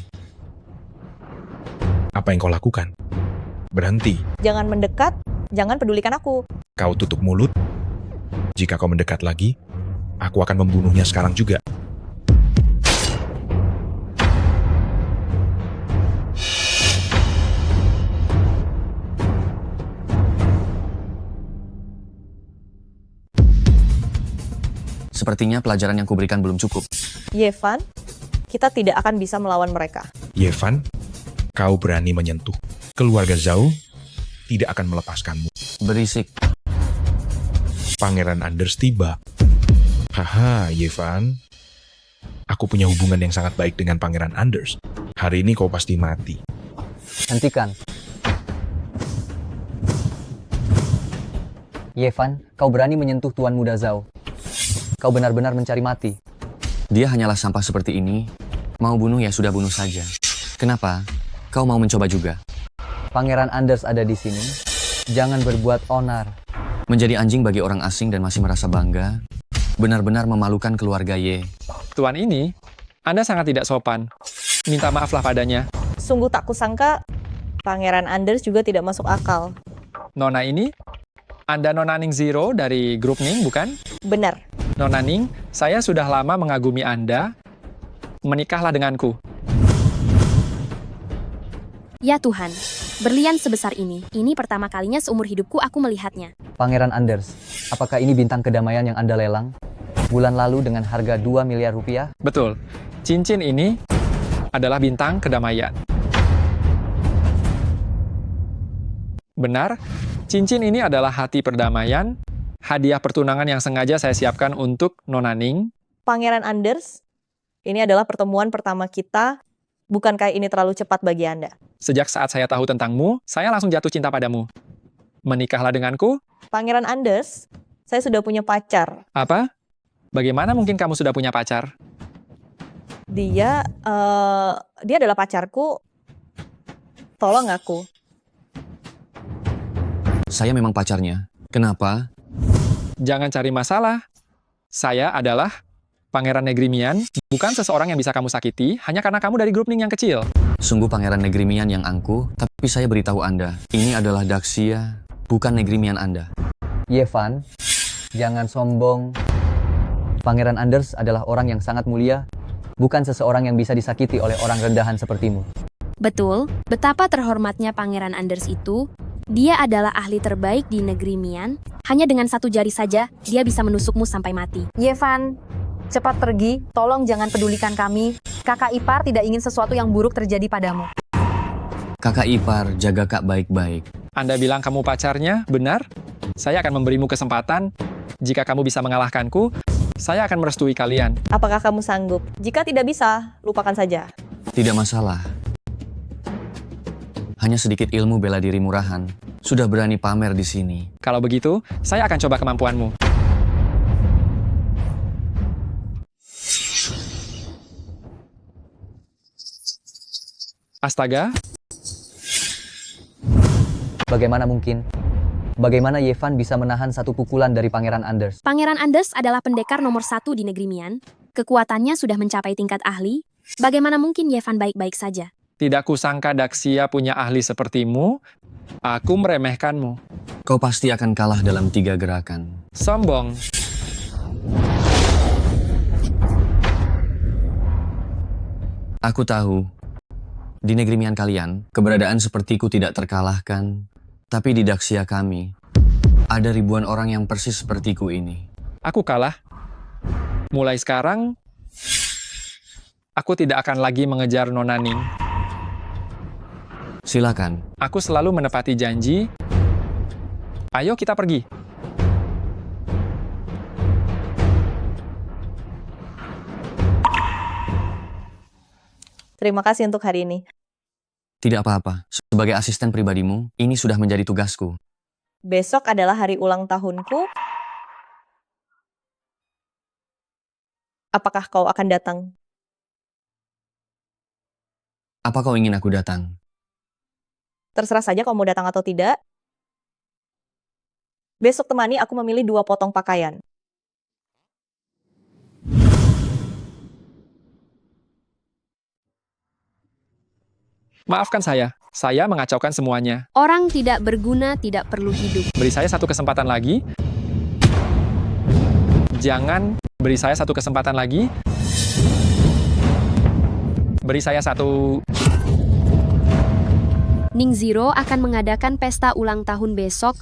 Apa yang kau lakukan? Berhenti.
Jangan mendekat, jangan pedulikan aku.
Kau tutup mulut. Jika kau mendekat lagi, aku akan membunuhnya sekarang juga.
Sepertinya pelajaran yang kuberikan belum cukup.
Yevan, kita tidak akan bisa melawan mereka.
Yevan, kau berani menyentuh keluarga Zhao, tidak akan melepaskanmu.
Berisik.
Pangeran Anders tiba. Haha, Yevan. Aku punya hubungan yang sangat baik dengan Pangeran Anders. Hari ini kau pasti mati.
Hentikan. Yevan, kau berani menyentuh Tuan Muda Zhao. Kau benar-benar mencari mati.
Dia hanyalah sampah seperti ini. Mau bunuh ya sudah bunuh saja. Kenapa? Kau mau mencoba juga?
Pangeran Anders ada di sini. Jangan berbuat onar.
Menjadi anjing bagi orang asing dan masih merasa bangga, benar-benar memalukan keluarga Ye.
Tuan ini, Anda sangat tidak sopan. Minta maaflah padanya.
Sungguh tak kusangka, Pangeran Anders juga tidak masuk akal.
Nona ini, Anda Nona Ning Zero dari grup Ning, bukan?
Benar.
Nona Ning, saya sudah lama mengagumi Anda. Menikahlah denganku.
Ya Tuhan, berlian sebesar ini pertama kalinya seumur hidupku aku melihatnya.
Pangeran Anders, apakah ini bintang kedamaian yang Anda lelang? Bulan lalu dengan harga 2 miliar rupiah?
Betul, cincin ini adalah bintang kedamaian. Benar, cincin ini adalah hati perdamaian, hadiah pertunangan yang sengaja saya siapkan untuk Nona Ning.
Pangeran Anders, ini adalah pertemuan pertama kita. Bukankah ini terlalu cepat bagi Anda?
Sejak saat saya tahu tentangmu, saya langsung jatuh cinta padamu. Menikahlah denganku?
Pangeran Anders, saya sudah punya pacar.
Apa? Bagaimana mungkin kamu sudah punya pacar?
Dia adalah pacarku. Tolong aku.
Saya memang pacarnya. Kenapa?
Jangan cari masalah. Saya adalah Pangeran Negrimian, bukan seseorang yang bisa kamu sakiti hanya karena kamu dari grup Ning yang kecil.
Sungguh Pangeran Negrimian yang angkuh, tapi saya beritahu Anda, ini adalah Daxia, bukan Negrimian Anda.
Yevan, jangan sombong. Pangeran Anders adalah orang yang sangat mulia, bukan seseorang yang bisa disakiti oleh orang rendahan sepertimu.
Betul, betapa terhormatnya Pangeran Anders itu. Dia adalah ahli terbaik di negeri Mian. Hanya dengan satu jari saja, dia bisa menusukmu sampai mati.
Yevan, cepat pergi. Tolong jangan pedulikan kami. Kakak ipar tidak ingin sesuatu yang buruk terjadi padamu.
Kakak ipar, jaga Kak baik-baik.
Anda bilang kamu pacarnya, benar? Saya akan memberimu kesempatan. Jika kamu bisa mengalahkanku, saya akan merestui kalian.
Apakah kamu sanggup? Jika tidak bisa, lupakan saja.
Tidak masalah. Hanya sedikit ilmu bela diri murahan. Sudah berani pamer di sini.
Kalau begitu, saya akan coba kemampuanmu. Astaga.
Bagaimana mungkin? Bagaimana Yevan bisa menahan satu pukulan dari Pangeran Anders?
Pangeran Anders adalah pendekar nomor 1 di negeri Mian. Kekuatannya sudah mencapai tingkat ahli. Bagaimana mungkin Yevan baik-baik saja?
Tidak kusangka Daxia punya ahli sepertimu. Aku meremehkanmu.
Kau pasti akan kalah dalam 3 gerakan.
Sombong.
Aku tahu. Di negeri Mian kalian, keberadaan sepertiku tidak terkalahkan. Tapi di Daxia kami, ada ribuan orang yang persis sepertiku ini.
Aku kalah. Mulai sekarang, aku tidak akan lagi mengejar Nona Ning.
Silakan.
Aku selalu menepati janji. Ayo kita pergi.
Terima kasih untuk hari ini.
Tidak apa-apa. Sebagai asisten pribadimu, ini sudah menjadi tugasku.
Besok adalah hari ulang tahunku. Apakah kau akan datang?
Apa kau ingin aku datang?
Terserah saja kau mau datang atau tidak. Besok temani aku memilih 2 potong pakaian.
Maafkan saya mengacaukan semuanya.
Orang tidak berguna tidak perlu hidup.
Beri saya satu kesempatan lagi. Jangan beri saya satu kesempatan lagi. Beri saya satu...
Ning Zero akan mengadakan pesta ulang tahun besok.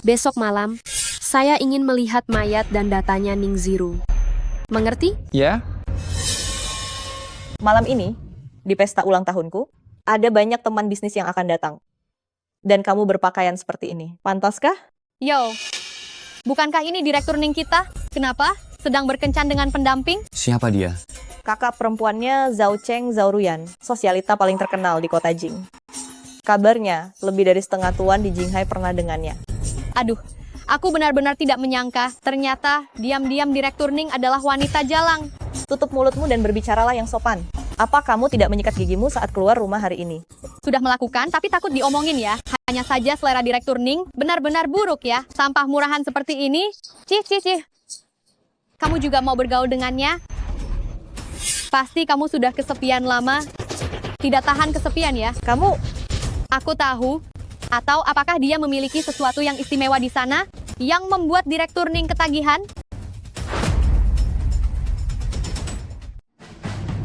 Besok malam, saya ingin melihat mayat dan datanya Ning Zero. Mengerti?
Ya?
Malam ini, di pesta ulang tahunku, ada banyak teman bisnis yang akan datang. Dan kamu berpakaian seperti ini. Pantaskah?
Yo, bukankah ini direktur Ning kita? Kenapa? Sedang berkencan dengan pendamping?
Siapa dia?
Kakak perempuannya Zhao Cheng Zhao Ruyan, sosialita paling terkenal di kota Jing. Kabarnya, lebih dari setengah tuan di Jinghai pernah dengannya.
Aduh, aku benar-benar tidak menyangka. Ternyata, diam-diam direktur Ning adalah wanita jalang.
Tutup mulutmu dan berbicaralah yang sopan. Apa kamu tidak menyikat gigimu saat keluar rumah hari ini?
Sudah melakukan, tapi takut diomongin ya. Hanya saja selera direktur Ning benar-benar buruk ya. Sampah murahan seperti ini. Cih. Kamu juga mau bergaul dengannya? Pasti kamu sudah kesepian lama. Tidak tahan kesepian ya. Aku tahu. Atau apakah dia memiliki sesuatu yang istimewa di sana yang membuat direktur Ning ketagihan?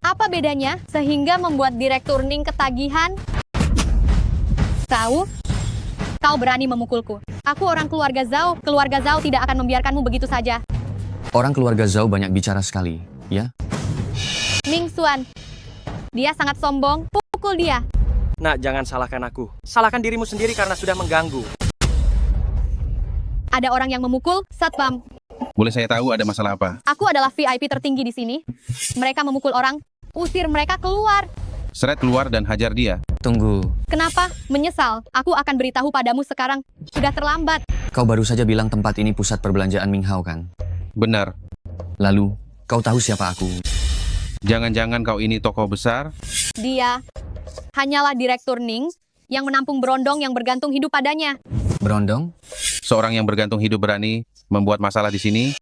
Apa bedanya sehingga membuat direktur Ning ketagihan? Tahu? Kau berani memukulku. Aku orang keluarga Zhao. Keluarga Zhao tidak akan membiarkanmu begitu saja.
Orang keluarga Zhao banyak bicara sekali, ya?
Ning Xuan. Dia sangat sombong. Pukul dia.
Nak, jangan salahkan aku. Salahkan dirimu sendiri karena sudah mengganggu.
Ada orang yang memukul satpam.
Boleh saya tahu ada masalah apa?
Aku adalah VIP tertinggi di sini. Mereka memukul orang. Usir mereka keluar.
Seret keluar dan hajar dia.
Tunggu,
Kenapa? Menyesal. Aku akan beritahu padamu sekarang. Sudah terlambat.
kau baru saja bilang tempat ini pusat perbelanjaan Minghao kan?
Benar.
Lalu, kau tahu siapa aku?
Jangan-jangan kau ini tokoh besar?
Dia hanyalah direktur Ning yang menampung berondong yang bergantung hidup padanya.
Berondong?
Seorang yang bergantung hidup berani membuat masalah di sini?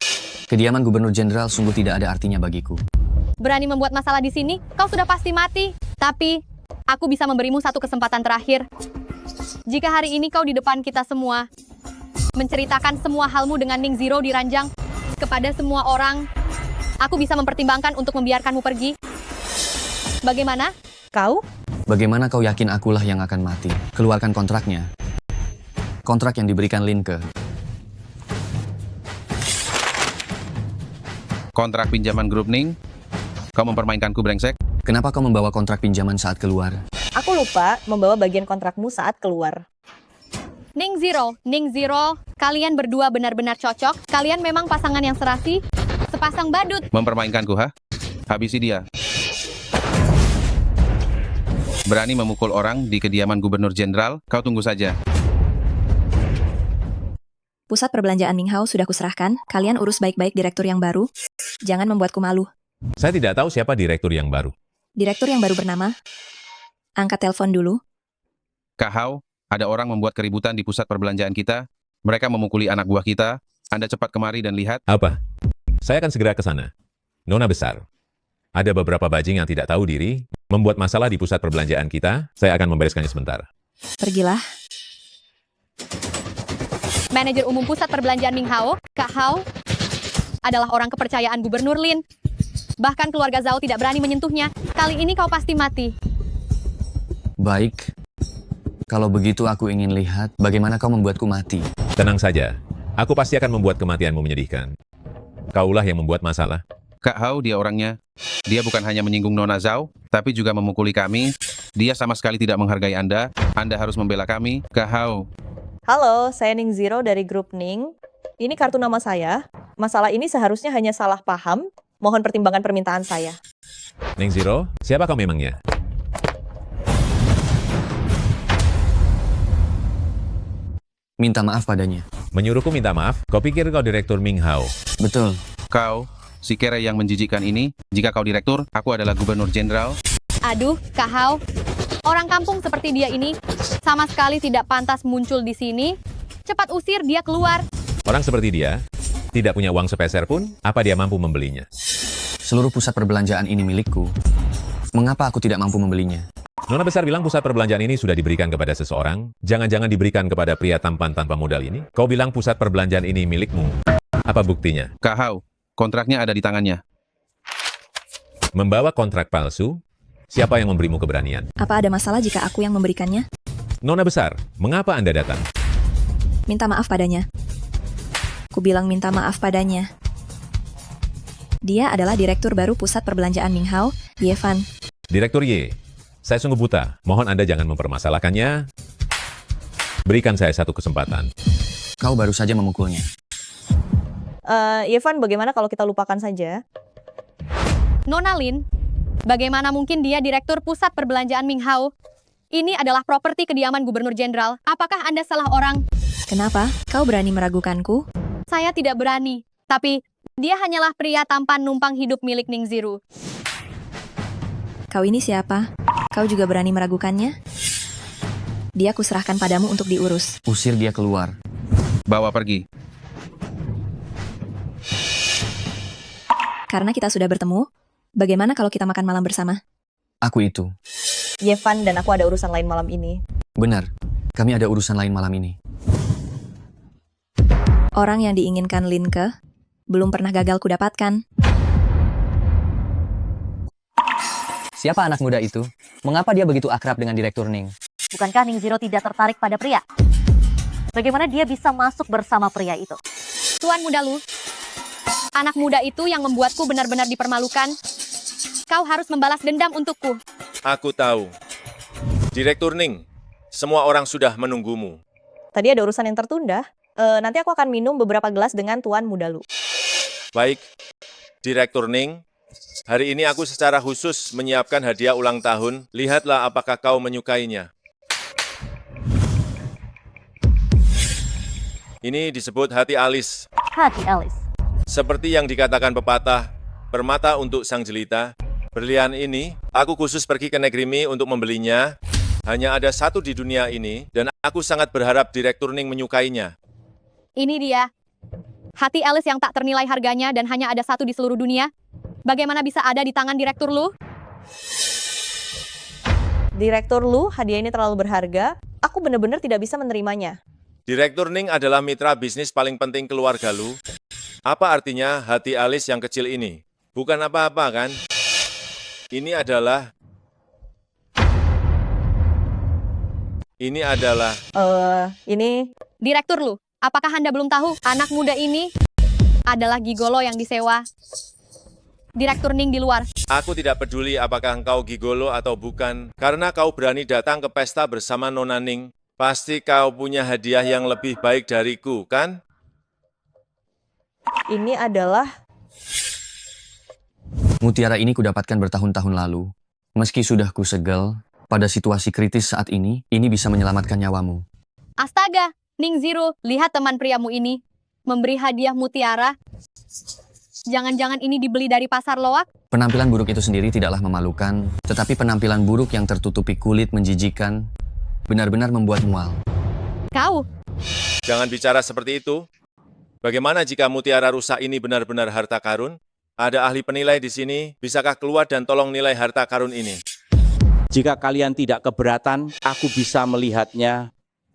Kediaman Gubernur Jenderal sungguh tidak ada artinya bagiku.
Berani membuat masalah di sini, kau sudah pasti mati. Tapi, aku bisa memberimu satu kesempatan terakhir. Jika hari ini kau di depan kita semua, menceritakan semua halmu dengan Ning Zero di ranjang kepada semua orang, aku bisa mempertimbangkan untuk membiarkanmu pergi. Bagaimana?
Kau?
Bagaimana kau yakin akulah yang akan mati? Keluarkan kontraknya. Kontrak yang diberikan Lin ke.
Kontrak pinjaman grup Ning? Kau mempermainkanku, brengsek?
Kenapa kau membawa kontrak pinjaman saat keluar?
Aku lupa membawa bagian kontrakmu saat keluar.
Ning Zero, kalian berdua benar-benar cocok. Kalian memang pasangan yang serasi, sepasang badut.
Mempermainkanku, ha? Habisi dia. Berani memukul orang di kediaman Gubernur Jenderal? Kau tunggu saja.
Pusat perbelanjaan Minghao sudah kuserahkan. Kalian urus baik-baik direktur yang baru. Jangan membuatku malu.
Saya tidak tahu siapa direktur yang baru.
Direktur yang baru bernama... Angkat telepon dulu.
Kak Hao, ada orang membuat keributan di pusat perbelanjaan kita. Mereka memukuli anak buah kita. Anda cepat kemari dan lihat.
Apa? Saya akan segera ke sana. Nona besar. Ada beberapa bajing yang tidak tahu diri, membuat masalah di pusat perbelanjaan kita. Saya akan membereskannya sebentar.
Pergilah.
Manajer umum pusat perbelanjaan Minghao, Kak Hao, adalah orang kepercayaan Gubernur Lin. Bahkan keluarga Zhao tidak berani menyentuhnya. Kali ini kau pasti mati.
Baik. Kalau begitu aku ingin lihat bagaimana kau membuatku mati.
Tenang saja. Aku pasti akan membuat kematianmu menyedihkan. Kaulah yang membuat masalah.
Kak Hao, dia orangnya. Dia bukan hanya menyinggung Nona Zhao, tapi juga memukuli kami. Dia sama sekali tidak menghargai Anda. Anda harus membela kami. Kak Hao.
Halo, saya Ning Zero dari grup Ning. Ini kartu nama saya. Masalah ini seharusnya hanya salah paham. Mohon pertimbangan permintaan saya.
Ning Zero, siapa kau memangnya?
Minta maaf padanya.
Menyuruhku minta maaf? Kau pikir kau direktur Minghao?
Betul.
Kau, si kere yang menjijikkan ini, jika kau direktur, aku adalah Gubernur Jenderal.
Aduh, Kak Hao. Orang kampung seperti dia ini sama sekali tidak pantas muncul di sini. Cepat usir dia keluar.
Orang seperti dia, tidak punya uang sepeser pun, apa dia mampu membelinya?
Seluruh pusat perbelanjaan ini milikku. Mengapa aku tidak mampu membelinya?
Nona besar bilang pusat perbelanjaan ini sudah diberikan kepada seseorang. Jangan-jangan diberikan kepada pria tampan tanpa modal ini? Kau bilang pusat perbelanjaan ini milikmu. Apa buktinya?
Kak Hao, kontraknya ada di tangannya.
Membawa kontrak palsu? Siapa yang memberimu keberanian?
Apa ada masalah jika aku yang memberikannya?
Nona besar, mengapa Anda datang?
Minta maaf padanya. Ku bilang minta maaf padanya. Dia adalah direktur baru pusat perbelanjaan Minghao, Yevan.
Direktur Y, saya sungguh buta. Mohon Anda jangan mempermasalahkannya. Berikan saya satu kesempatan.
Kau baru saja memukulnya.
Yevan, bagaimana kalau kita lupakan saja?
Nona Lin, bagaimana mungkin dia direktur pusat perbelanjaan Minghao? Ini adalah properti kediaman Gubernur Jenderal. Apakah Anda salah orang?
Kenapa? Kau berani meragukanku?
Saya tidak berani, tapi dia hanyalah pria tampan numpang hidup milik Ning Ziru.
Kau ini siapa? Kau juga berani meragukannya? Dia kuserahkan padamu untuk diurus.
Usir dia keluar.
Bawa pergi.
Karena kita sudah bertemu, bagaimana kalau kita makan malam bersama?
Aku itu.
Yevan dan aku ada urusan lain malam ini.
Benar, kami ada urusan lain malam ini.
Orang yang diinginkan Linke belum pernah gagal kudapatkan.
Siapa anak muda itu? Mengapa dia begitu akrab dengan Direktur Ning?
Bukankah Ning Zero tidak tertarik pada pria? Bagaimana dia bisa masuk bersama pria itu?
Tuan Muda Lu, anak muda itu yang membuatku benar-benar dipermalukan. Kau harus membalas dendam untukku.
Aku tahu. Direktur Ning, semua orang sudah menunggumu.
Tadi ada urusan yang tertunda. Nanti aku akan minum beberapa gelas dengan Tuan Muda Lu.
Baik, Direktur Ning, hari ini aku secara khusus menyiapkan hadiah ulang tahun. Lihatlah apakah kau menyukainya. Ini disebut hati alis.
Hati alis.
Seperti yang dikatakan pepatah, permata untuk sang jelita. Berlian ini, aku khusus pergi ke negeri Mi untuk membelinya. Hanya ada satu di dunia ini, dan aku sangat berharap Direktur Ning menyukainya.
Ini dia. Hati Alice yang tak ternilai harganya dan hanya ada satu di seluruh dunia. Bagaimana bisa ada di tangan Direktur Lu?
Direktur Lu, hadiah ini terlalu berharga. Aku benar-benar tidak bisa menerimanya.
Direktur Ning adalah mitra bisnis paling penting keluarga Lu. Apa artinya hati Alice yang kecil ini? Bukan apa-apa kan? Ini adalah...
Ini...
Direktur Lu, apakah Anda belum tahu? Anak muda ini adalah gigolo yang disewa. Direktur Ning di luar.
Aku tidak peduli apakah engkau gigolo atau bukan, karena kau berani datang ke pesta bersama Nona Ning. Pasti kau punya hadiah yang lebih baik dariku, kan?
Ini adalah...
Mutiara ini kudapatkan bertahun-tahun lalu. Meski sudah kusegel, pada situasi kritis saat ini bisa menyelamatkan nyawamu.
Astaga, Ning Zero, lihat teman priamu ini. Memberi hadiah mutiara. Jangan-jangan ini dibeli dari pasar loak?
Penampilan buruk itu sendiri tidaklah memalukan, tetapi penampilan buruk yang tertutupi kulit menjijikan, benar-benar membuat mual.
Kau?
Jangan bicara seperti itu. Bagaimana jika mutiara rusak ini benar-benar harta karun? Ada ahli penilai di sini, bisakah keluar dan tolong nilai harta karun ini?
Jika kalian tidak keberatan, aku bisa melihatnya.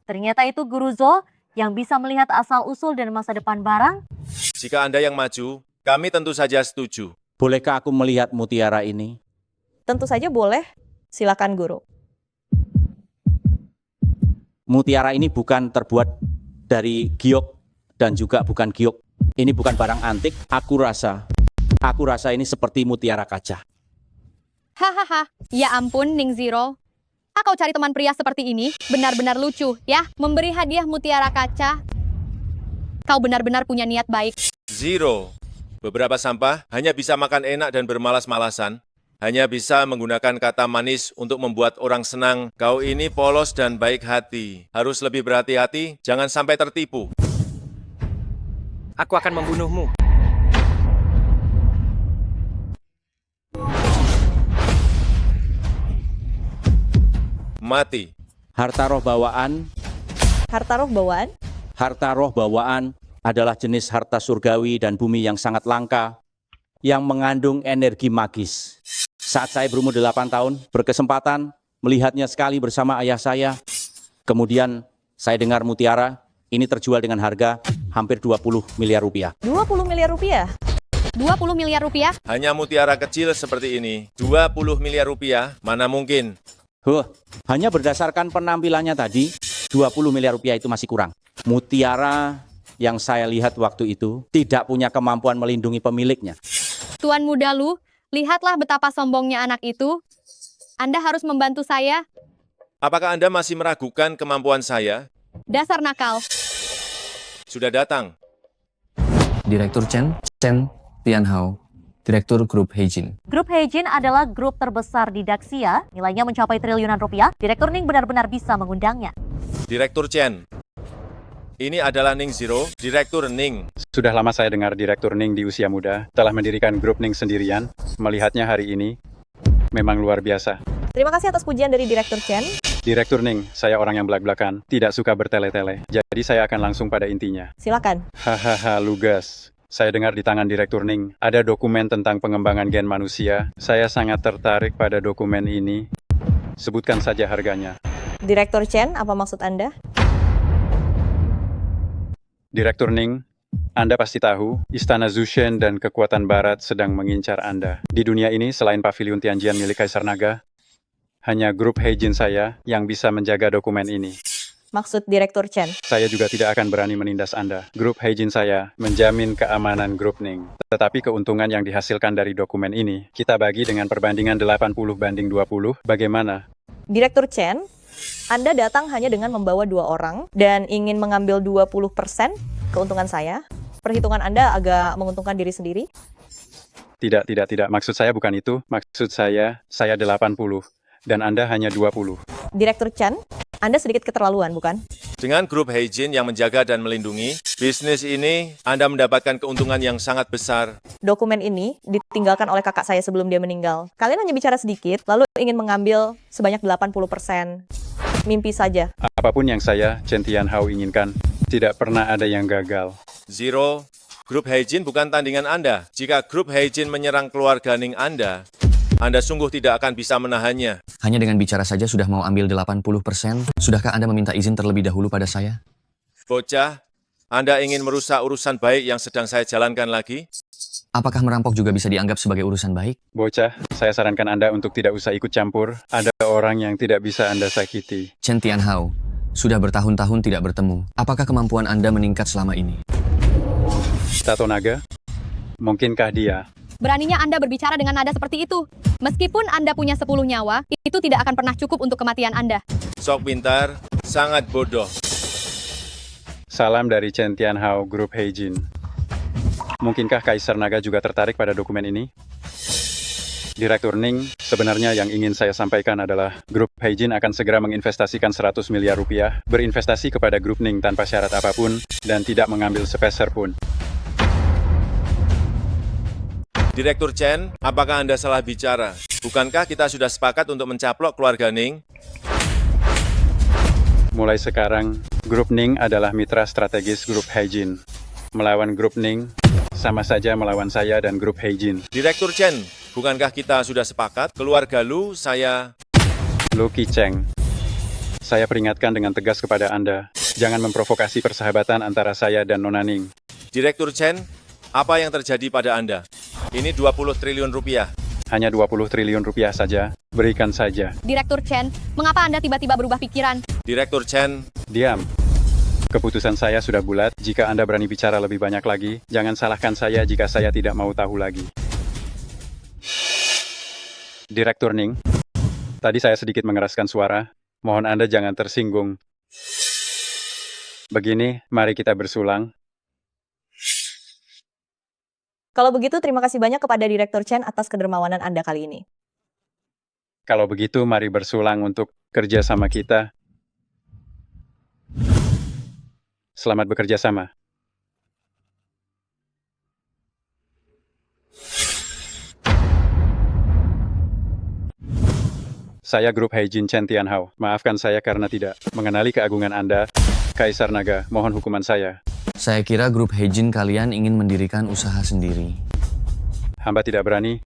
Ternyata itu Guru Zo yang bisa melihat asal-usul dan masa depan barang.
Jika Anda yang maju, kami tentu saja setuju.
Bolehkah aku melihat mutiara ini?
Tentu saja boleh. Silakan Guru.
Mutiara ini bukan terbuat dari giok dan juga bukan giok. Ini bukan barang antik. Aku rasa ini seperti mutiara kaca.
Hahaha, ya ampun Ning Zero. Kau cari teman pria seperti ini, benar-benar lucu, ya? Memberi hadiah mutiara kaca. Kau benar-benar punya niat baik.
Zero. Beberapa sampah hanya bisa makan enak dan bermalas-malasan. Hanya bisa menggunakan kata manis untuk membuat orang senang. Kau ini polos dan baik hati. Harus lebih berhati-hati, jangan sampai tertipu.
Aku akan membunuhmu.
Mati.
Harta roh bawaan.
Harta roh bawaan?
Harta roh bawaan adalah jenis harta surgawi dan bumi yang sangat langka, yang mengandung energi magis. Saat saya berumur 8 tahun, berkesempatan melihatnya sekali bersama ayah saya. Kemudian saya dengar mutiara ini terjual dengan harga hampir 20 miliar rupiah.
20 miliar rupiah?
20 miliar rupiah?
Hanya mutiara kecil seperti ini, 20 miliar rupiah, mana mungkin?
Hanya berdasarkan penampilannya tadi, 20 miliar rupiah itu masih kurang. Mutiara yang saya lihat waktu itu tidak punya kemampuan melindungi pemiliknya.
Tuan muda Lu, lihatlah betapa sombongnya anak itu. Anda harus membantu saya.
Apakah Anda masih meragukan kemampuan saya?
Dasar nakal.
Sudah datang.
Direktur Chen Tianhao, Direktur Grup Heijin.
Grup Heijin adalah grup terbesar di Daxia, nilainya mencapai triliunan rupiah. Direktur Ning benar-benar bisa mengundangnya.
Direktur Chen. Ini adalah Ning Zero, Direktur Ning.
Sudah lama saya dengar Direktur Ning di usia muda telah mendirikan grup Ning sendirian. Melihatnya hari ini memang luar biasa.
Terima kasih atas pujian dari Direktur Chen.
Direktur Ning, saya orang yang belak-belakan, tidak suka bertele-tele. Jadi saya akan langsung pada intinya.
Silakan.
Hahaha, lugas. Saya dengar di tangan Direktur Ning ada dokumen tentang pengembangan gen manusia. Saya sangat tertarik pada dokumen ini. Sebutkan saja harganya.
Direktur Chen, apa maksud Anda?
Direktur Ning, Anda pasti tahu, Istana Zushen dan kekuatan Barat sedang mengincar Anda. Di dunia ini, selain pavilion Tianjian milik Kaisar Naga, hanya grup Heijin saya yang bisa menjaga dokumen ini.
Maksud Direktur Chen?
Saya juga tidak akan berani menindas Anda. Grup Heijin saya menjamin keamanan grup Ning. Tetapi keuntungan yang dihasilkan dari dokumen ini, kita bagi dengan perbandingan 80/20. Bagaimana?
Direktur Chen, Anda datang hanya dengan membawa 2 orang dan ingin mengambil 20% keuntungan saya. Perhitungan Anda agak menguntungkan diri sendiri.
Tidak. Maksud saya bukan itu. Maksud saya 80 dan Anda hanya 20.
Direktur Chen, Anda sedikit keterlaluan, bukan?
Dengan grup Heijin yang menjaga dan melindungi, bisnis ini Anda mendapatkan keuntungan yang sangat besar.
Dokumen ini ditinggalkan oleh kakak saya sebelum dia meninggal. Kalian hanya bicara sedikit, lalu ingin mengambil sebanyak 80%. Mimpi saja.
Apapun yang saya, Chen Tianhao, inginkan, tidak pernah ada yang gagal.
Zero, grup Heijin bukan tandingan Anda. Jika grup Heijin menyerang keluarga Ning Anda sungguh tidak akan bisa menahannya.
Hanya dengan bicara saja sudah mau ambil 80%, sudahkah Anda meminta izin terlebih dahulu pada saya?
Bocah, Anda ingin merusak urusan baik yang sedang saya jalankan lagi?
Apakah merampok juga bisa dianggap sebagai urusan baik?
Bocah, saya sarankan Anda untuk tidak usah ikut campur. Ada orang yang tidak bisa Anda sakiti.
Chen Tianhao, sudah bertahun-tahun tidak bertemu. Apakah kemampuan Anda meningkat selama ini?
Tato Naga? Mungkinkah dia?
Beraninya Anda berbicara dengan nada seperti itu. Meskipun Anda punya 10 nyawa, itu tidak akan pernah cukup untuk kematian Anda.
Sok pintar, sangat bodoh.
Salam dari Chen Tianhao, Grup Heijin. Mungkinkah Kaisar Naga juga tertarik pada dokumen ini? Direktur Ning, sebenarnya yang ingin saya sampaikan adalah Grup Heijin akan segera menginvestasikan 100 miliar rupiah, berinvestasi kepada Grup Ning tanpa syarat apapun, dan tidak mengambil sepeser pun.
Direktur Chen, apakah Anda salah bicara? Bukankah kita sudah sepakat untuk mencaplok keluarga Ning?
Mulai sekarang, Grup Ning adalah mitra strategis Grup Heijin. Melawan Grup Ning, sama saja melawan saya dan Grup Heijin.
Direktur Chen, bukankah kita sudah sepakat? Keluarga Lu, saya...
Lu Qicheng, saya peringatkan dengan tegas kepada Anda, jangan memprovokasi persahabatan antara saya dan Nona Ning.
Direktur Chen, apa yang terjadi pada Anda? Ini 20 triliun rupiah.
Hanya 20 triliun rupiah saja, berikan saja.
Direktur Chen, mengapa Anda tiba-tiba berubah pikiran?
Direktur Chen,
diam. Keputusan saya sudah bulat, jika Anda berani bicara lebih banyak lagi, jangan salahkan saya jika saya tidak mau tahu lagi. Direktur Ning, tadi saya sedikit mengeraskan suara, mohon Anda jangan tersinggung. Begini, mari kita bersulang.
Kalau begitu, terima kasih banyak kepada Direktur Chen atas kedermawanan Anda kali ini.
Kalau begitu, mari bersulang untuk kerja sama kita. Selamat bekerja sama. Saya Grup Heijin Chen Tianhao. Maafkan saya karena tidak mengenali keagungan Anda. Kaisar Naga, mohon hukuman saya.
Saya kira Grup Heijin kalian ingin mendirikan usaha sendiri.
Hamba tidak berani.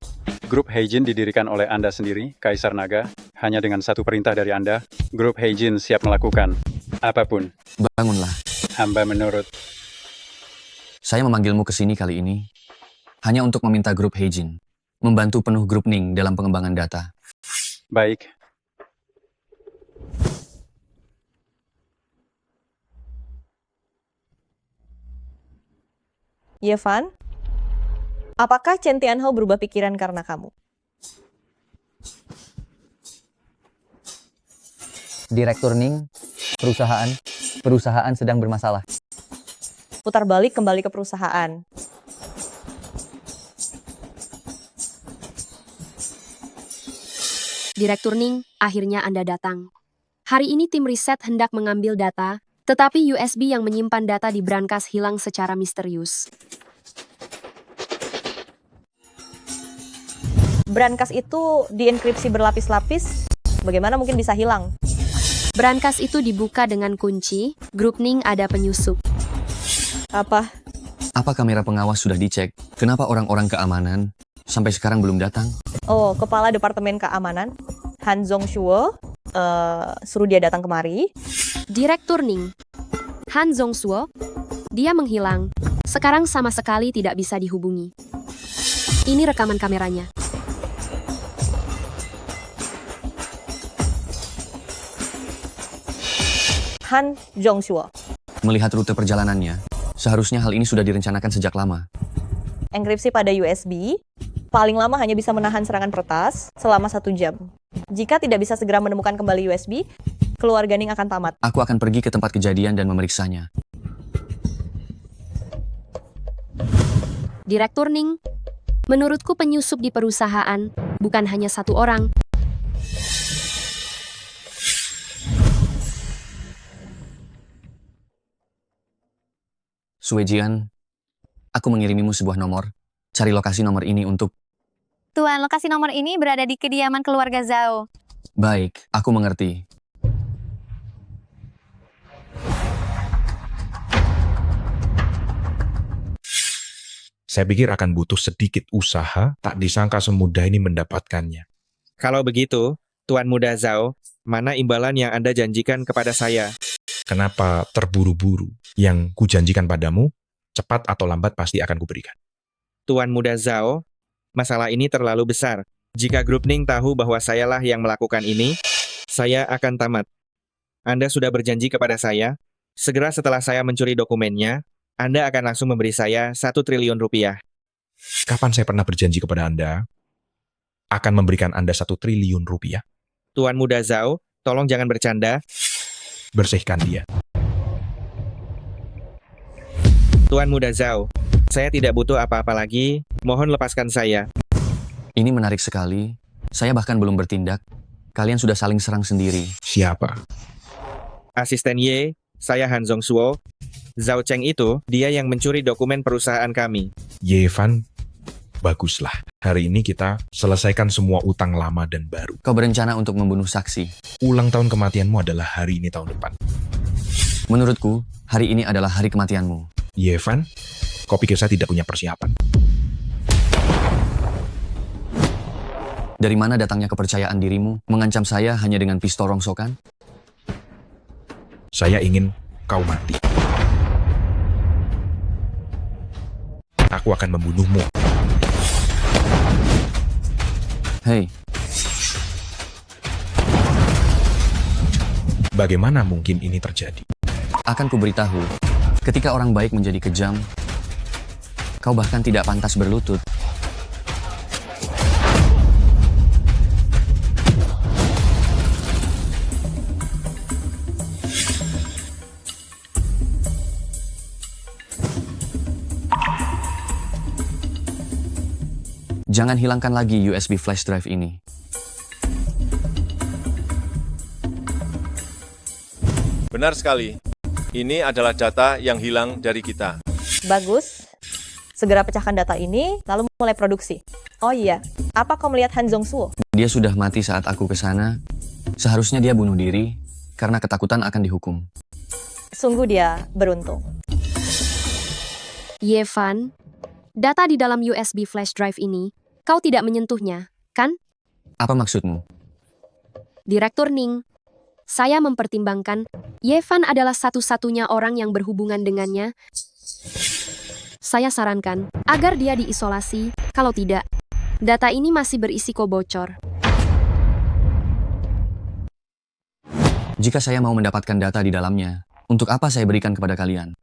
Grup Heijin didirikan oleh Anda sendiri, Kaisar Naga, hanya dengan satu perintah dari Anda. Grup Heijin siap melakukan apapun.
Bangunlah.
Hamba menurut.
Saya memanggilmu ke sini kali ini hanya untuk meminta grup Heijin membantu penuh grup Ning dalam pengembangan data.
Baik.
Yevan, apakah Chen Tianhao berubah pikiran karena kamu?
Direktur Ning, perusahaan sedang bermasalah.
Putar balik kembali ke perusahaan.
Direktur Ning, akhirnya Anda datang. Hari ini tim riset hendak mengambil data, tetapi USB yang menyimpan data di brankas hilang secara misterius.
Brankas itu dienkripsi berlapis-lapis, bagaimana mungkin bisa hilang?
Brankas itu dibuka dengan kunci, grup Ning ada penyusup.
Apa?
Apa kamera pengawas sudah dicek? Kenapa orang-orang keamanan sampai sekarang belum datang?
Oh, Kepala Departemen Keamanan, Han Zhongshuo, suruh dia datang kemari.
Direktur Ning, Han Zhongshuo, dia menghilang. Sekarang sama sekali tidak bisa dihubungi. Ini rekaman kameranya.
Han Zhongshuo.
Melihat rute perjalanannya, seharusnya hal ini sudah direncanakan sejak lama.
Enkripsi pada USB, paling lama hanya bisa menahan serangan peretas selama 1 jam. Jika tidak bisa segera menemukan kembali USB, keluarga Ning akan tamat.
Aku akan pergi ke tempat kejadian dan memeriksanya.
Direktur Ning, menurutku penyusup di perusahaan bukan hanya 1 orang.
Suejian, aku mengirimimu sebuah nomor. Cari lokasi nomor ini untuk...
Tuan, lokasi nomor ini berada di kediaman keluarga Zhao.
Baik, aku mengerti.
Saya pikir akan butuh sedikit usaha, tak disangka semudah ini mendapatkannya.
Kalau begitu, Tuan Muda Zhao, mana imbalan yang Anda janjikan kepada saya?
Kenapa terburu-buru? Yang kujanjikan padamu, cepat atau lambat pasti akan kuberikan.
Tuan Muda Zhao, masalah ini terlalu besar. Jika grup Ning tahu bahwa sayalah yang melakukan ini, saya akan tamat. Anda sudah berjanji kepada saya, segera setelah saya mencuri dokumennya, Anda akan langsung memberi saya 1 triliun rupiah.
Kapan saya pernah berjanji kepada Anda akan memberikan Anda 1 triliun rupiah?
Tuan Muda Zhao, tolong jangan bercanda.
Bersihkan dia.
Tuan Muda Zhao, saya tidak butuh apa-apa lagi, mohon lepaskan saya.
Ini menarik sekali. Saya bahkan belum bertindak. Kalian sudah saling serang sendiri.
Siapa?
Asisten Ye, saya Han Zhongshuo. Zhao Cheng itu, dia yang mencuri dokumen perusahaan kami.
Yevan, baguslah. Hari ini kita selesaikan semua utang lama dan baru.
Kau berencana untuk membunuh saksi.
Ulang tahun kematianmu adalah hari ini tahun depan.
Menurutku, hari ini adalah hari kematianmu.
Yevan, kau pikir saya tidak punya persiapan?
Dari mana datangnya kepercayaan dirimu mengancam saya hanya dengan pistol rongsokan?
Saya ingin kau mati. Aku akan membunuhmu.
Hei.
Bagaimana mungkin ini terjadi?
Akan kuberitahu, ketika orang baik menjadi kejam, kau bahkan tidak pantas berlutut. Jangan hilangkan lagi USB flash drive ini.
Benar sekali. Ini adalah data yang hilang dari kita.
Bagus. Segera pecahkan data ini, lalu mulai produksi. Oh iya, apa kau melihat Han Zhongshuo?
Dia sudah mati saat aku ke sana. Seharusnya dia bunuh diri karena ketakutan akan dihukum.
Sungguh dia beruntung.
Yevan, data di dalam USB flash drive ini Kau tidak menyentuhnya, kan?
Apa maksudmu?
Direktur Ning, saya mempertimbangkan Yevan adalah satu-satunya orang yang berhubungan dengannya. Saya sarankan agar dia diisolasi, kalau tidak, data ini masih berisiko bocor.
Jika saya mau mendapatkan data di dalamnya, untuk apa saya berikan kepada kalian?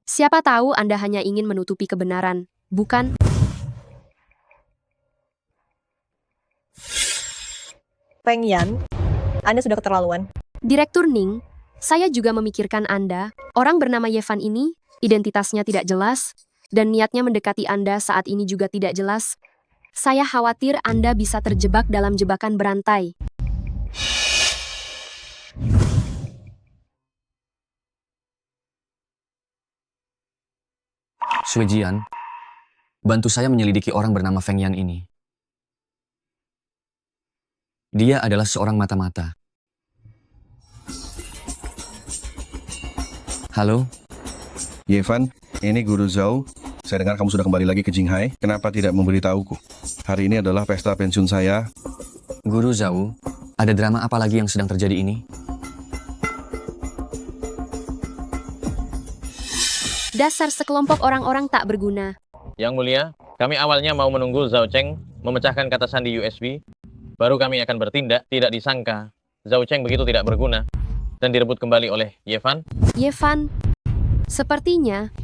Siapa tahu Anda hanya ingin menutupi kebenaran, bukan?
Feng Yan, Anda sudah keterlaluan.
Direktur Ning, saya juga memikirkan Anda, orang bernama Yevan ini, identitasnya tidak jelas, dan niatnya mendekati Anda saat ini juga tidak jelas. Saya khawatir Anda bisa terjebak dalam jebakan berantai.
Suejian, bantu saya menyelidiki orang bernama Feng Yan ini. Dia adalah seorang mata-mata. Halo?
Yevan, ini Guru Zhao. Saya dengar kamu sudah kembali lagi ke Jinghai. Kenapa tidak memberitahuku? Hari ini adalah pesta pensiun saya.
Guru Zhao, ada drama apa lagi yang sedang terjadi ini?
Dasar sekelompok orang-orang tak berguna.
Yang mulia, kami awalnya mau menunggu Zhao Cheng memecahkan kata sandi USB. Baru kami akan bertindak, tidak disangka. Zhao Cheng begitu tidak berguna dan direbut kembali oleh Yevan.
Yevan, sepertinya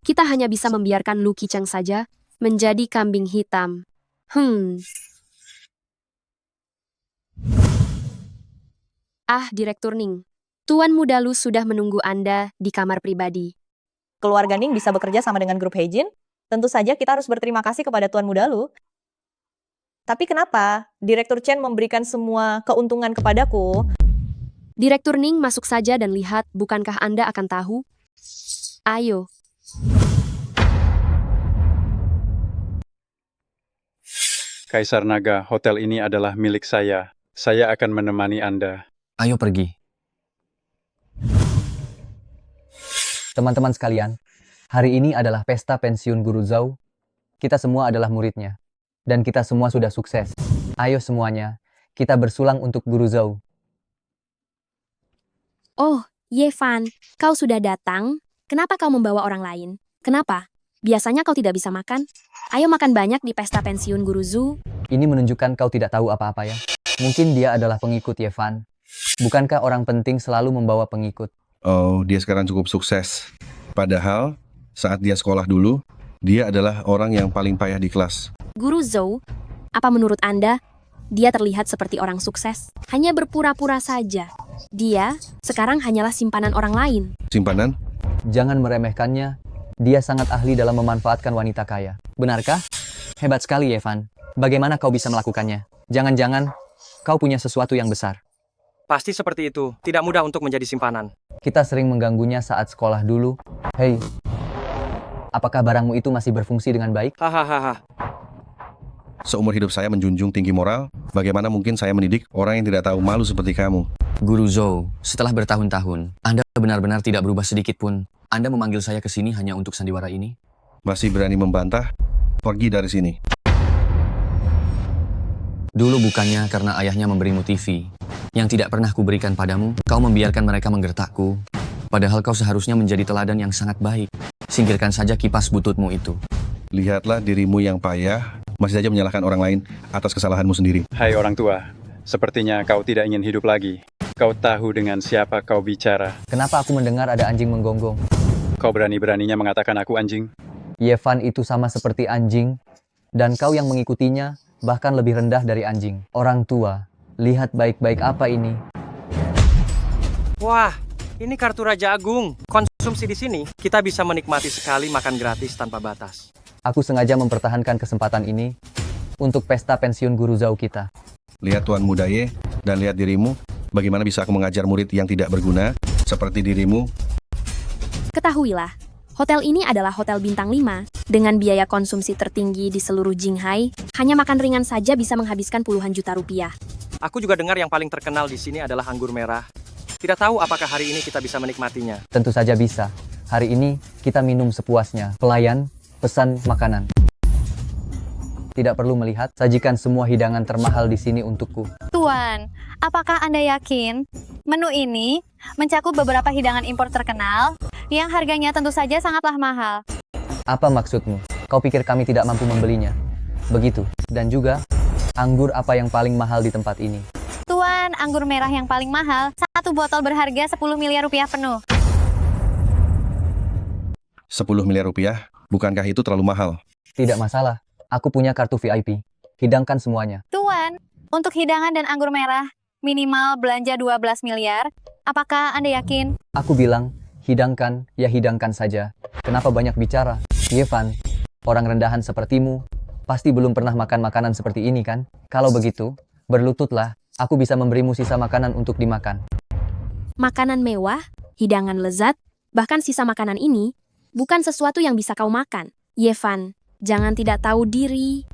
kita hanya bisa membiarkan Lu Qicheng saja menjadi kambing hitam. Direktur Ning, Tuan Muda Lu sudah menunggu Anda di kamar pribadi.
Keluarga Ning bisa bekerja sama dengan grup Heijin, tentu saja kita harus berterima kasih kepada Tuan Muda Lu. Tapi kenapa Direktur Chen memberikan semua keuntungan kepadaku?
Direktur Ning masuk saja dan lihat, bukankah Anda akan tahu? Ayo.
Kaisar Naga, hotel ini adalah milik saya. Saya akan menemani Anda.
Ayo pergi.
Teman-teman sekalian, hari ini adalah pesta pensiun Guru Zhao. Kita semua adalah muridnya. Dan kita semua sudah sukses. Ayo semuanya, kita bersulang untuk Guru Zhao.
Oh, Yevan, kau sudah datang? Kenapa kau membawa orang lain? Kenapa? Biasanya kau tidak bisa makan? Ayo makan banyak di pesta pensiun Guru Zhao.
Ini menunjukkan kau tidak tahu apa-apa ya. Mungkin dia adalah pengikut Yevan. Bukankah orang penting selalu membawa pengikut?
Oh, dia sekarang cukup sukses. Padahal, saat dia sekolah dulu, dia adalah orang yang paling payah di kelas.
Guru Zhao, apa menurut Anda? Dia terlihat seperti orang sukses. Hanya berpura-pura saja. Dia sekarang hanyalah simpanan orang lain.
Simpanan?
Jangan meremehkannya. Dia sangat ahli dalam memanfaatkan wanita kaya. Benarkah? Hebat sekali, Yevan. Bagaimana kau bisa melakukannya? Jangan-jangan kau punya sesuatu yang besar.
Pasti seperti itu. Tidak mudah untuk menjadi simpanan.
Kita sering mengganggunya saat sekolah dulu. Hei, apakah barangmu itu masih berfungsi dengan baik?
Hahaha.
Seumur hidup saya menjunjung tinggi moral, bagaimana mungkin saya mendidik orang yang tidak tahu malu seperti kamu?
Guru Zhao, setelah bertahun-tahun, Anda benar-benar tidak berubah sedikit pun. Anda memanggil saya ke sini hanya untuk sandiwara ini?
Masih berani membantah? Pergi dari sini.
Dulu bukannya karena ayahnya memberimu TV, yang tidak pernah kuberikan padamu, kau membiarkan mereka menggertakku. Padahal kau seharusnya menjadi teladan yang sangat baik. Singkirkan saja kipas bututmu itu.
Lihatlah dirimu yang payah, masih saja menyalahkan orang lain atas kesalahanmu sendiri.
Hai orang tua, sepertinya kau tidak ingin hidup lagi. Kau tahu dengan siapa kau bicara.
Kenapa aku mendengar ada anjing menggonggong?
Kau berani-beraninya mengatakan aku anjing?
Yevan itu sama seperti anjing, dan kau yang mengikutinya bahkan lebih rendah dari anjing. Orang tua, lihat baik-baik apa ini.
Wah, ini kartu Raja Agung. Konsumsi di sini, kita bisa menikmati sekali makan gratis tanpa batas.
Aku sengaja mempertahankan kesempatan ini untuk pesta pensiun Guru Zhao kita.
Lihat Tuan Muda Ye, dan lihat dirimu. Bagaimana bisa aku mengajar murid yang tidak berguna seperti dirimu?
Ketahuilah, hotel ini adalah hotel bintang 5 dengan biaya konsumsi tertinggi di seluruh Jinghai. Hanya makan ringan saja bisa menghabiskan puluhan juta rupiah.
Aku juga dengar yang paling terkenal di sini adalah anggur merah. Tidak tahu apakah hari ini kita bisa menikmatinya.
Tentu saja bisa. Hari ini kita minum sepuasnya. Pelayan, pesan makanan. Tidak perlu melihat, sajikan semua hidangan termahal di sini untukku.
Tuan, apakah Anda yakin menu ini mencakup beberapa hidangan impor terkenal yang harganya tentu saja sangatlah mahal?
Apa maksudmu? Kau pikir kami tidak mampu membelinya? Begitu. Dan juga, anggur apa yang paling mahal di tempat ini?
Tuan, anggur merah yang paling mahal, satu botol berharga 10 miliar rupiah penuh.
10 miliar rupiah? Bukankah itu terlalu mahal?
Tidak masalah. Aku punya kartu VIP. Hidangkan semuanya.
Tuan, untuk hidangan dan anggur merah, minimal belanja 12 miliar. Apakah Anda yakin?
Aku bilang, hidangkan, ya hidangkan saja. Kenapa banyak bicara? Yevan, orang rendahan sepertimu, pasti belum pernah makan makanan seperti ini kan? Kalau begitu, berlututlah, aku bisa memberimu sisa makanan untuk dimakan.
Makanan mewah, hidangan lezat, bahkan sisa makanan ini, bukan sesuatu yang bisa kau makan. Yevan, jangan tidak tahu diri.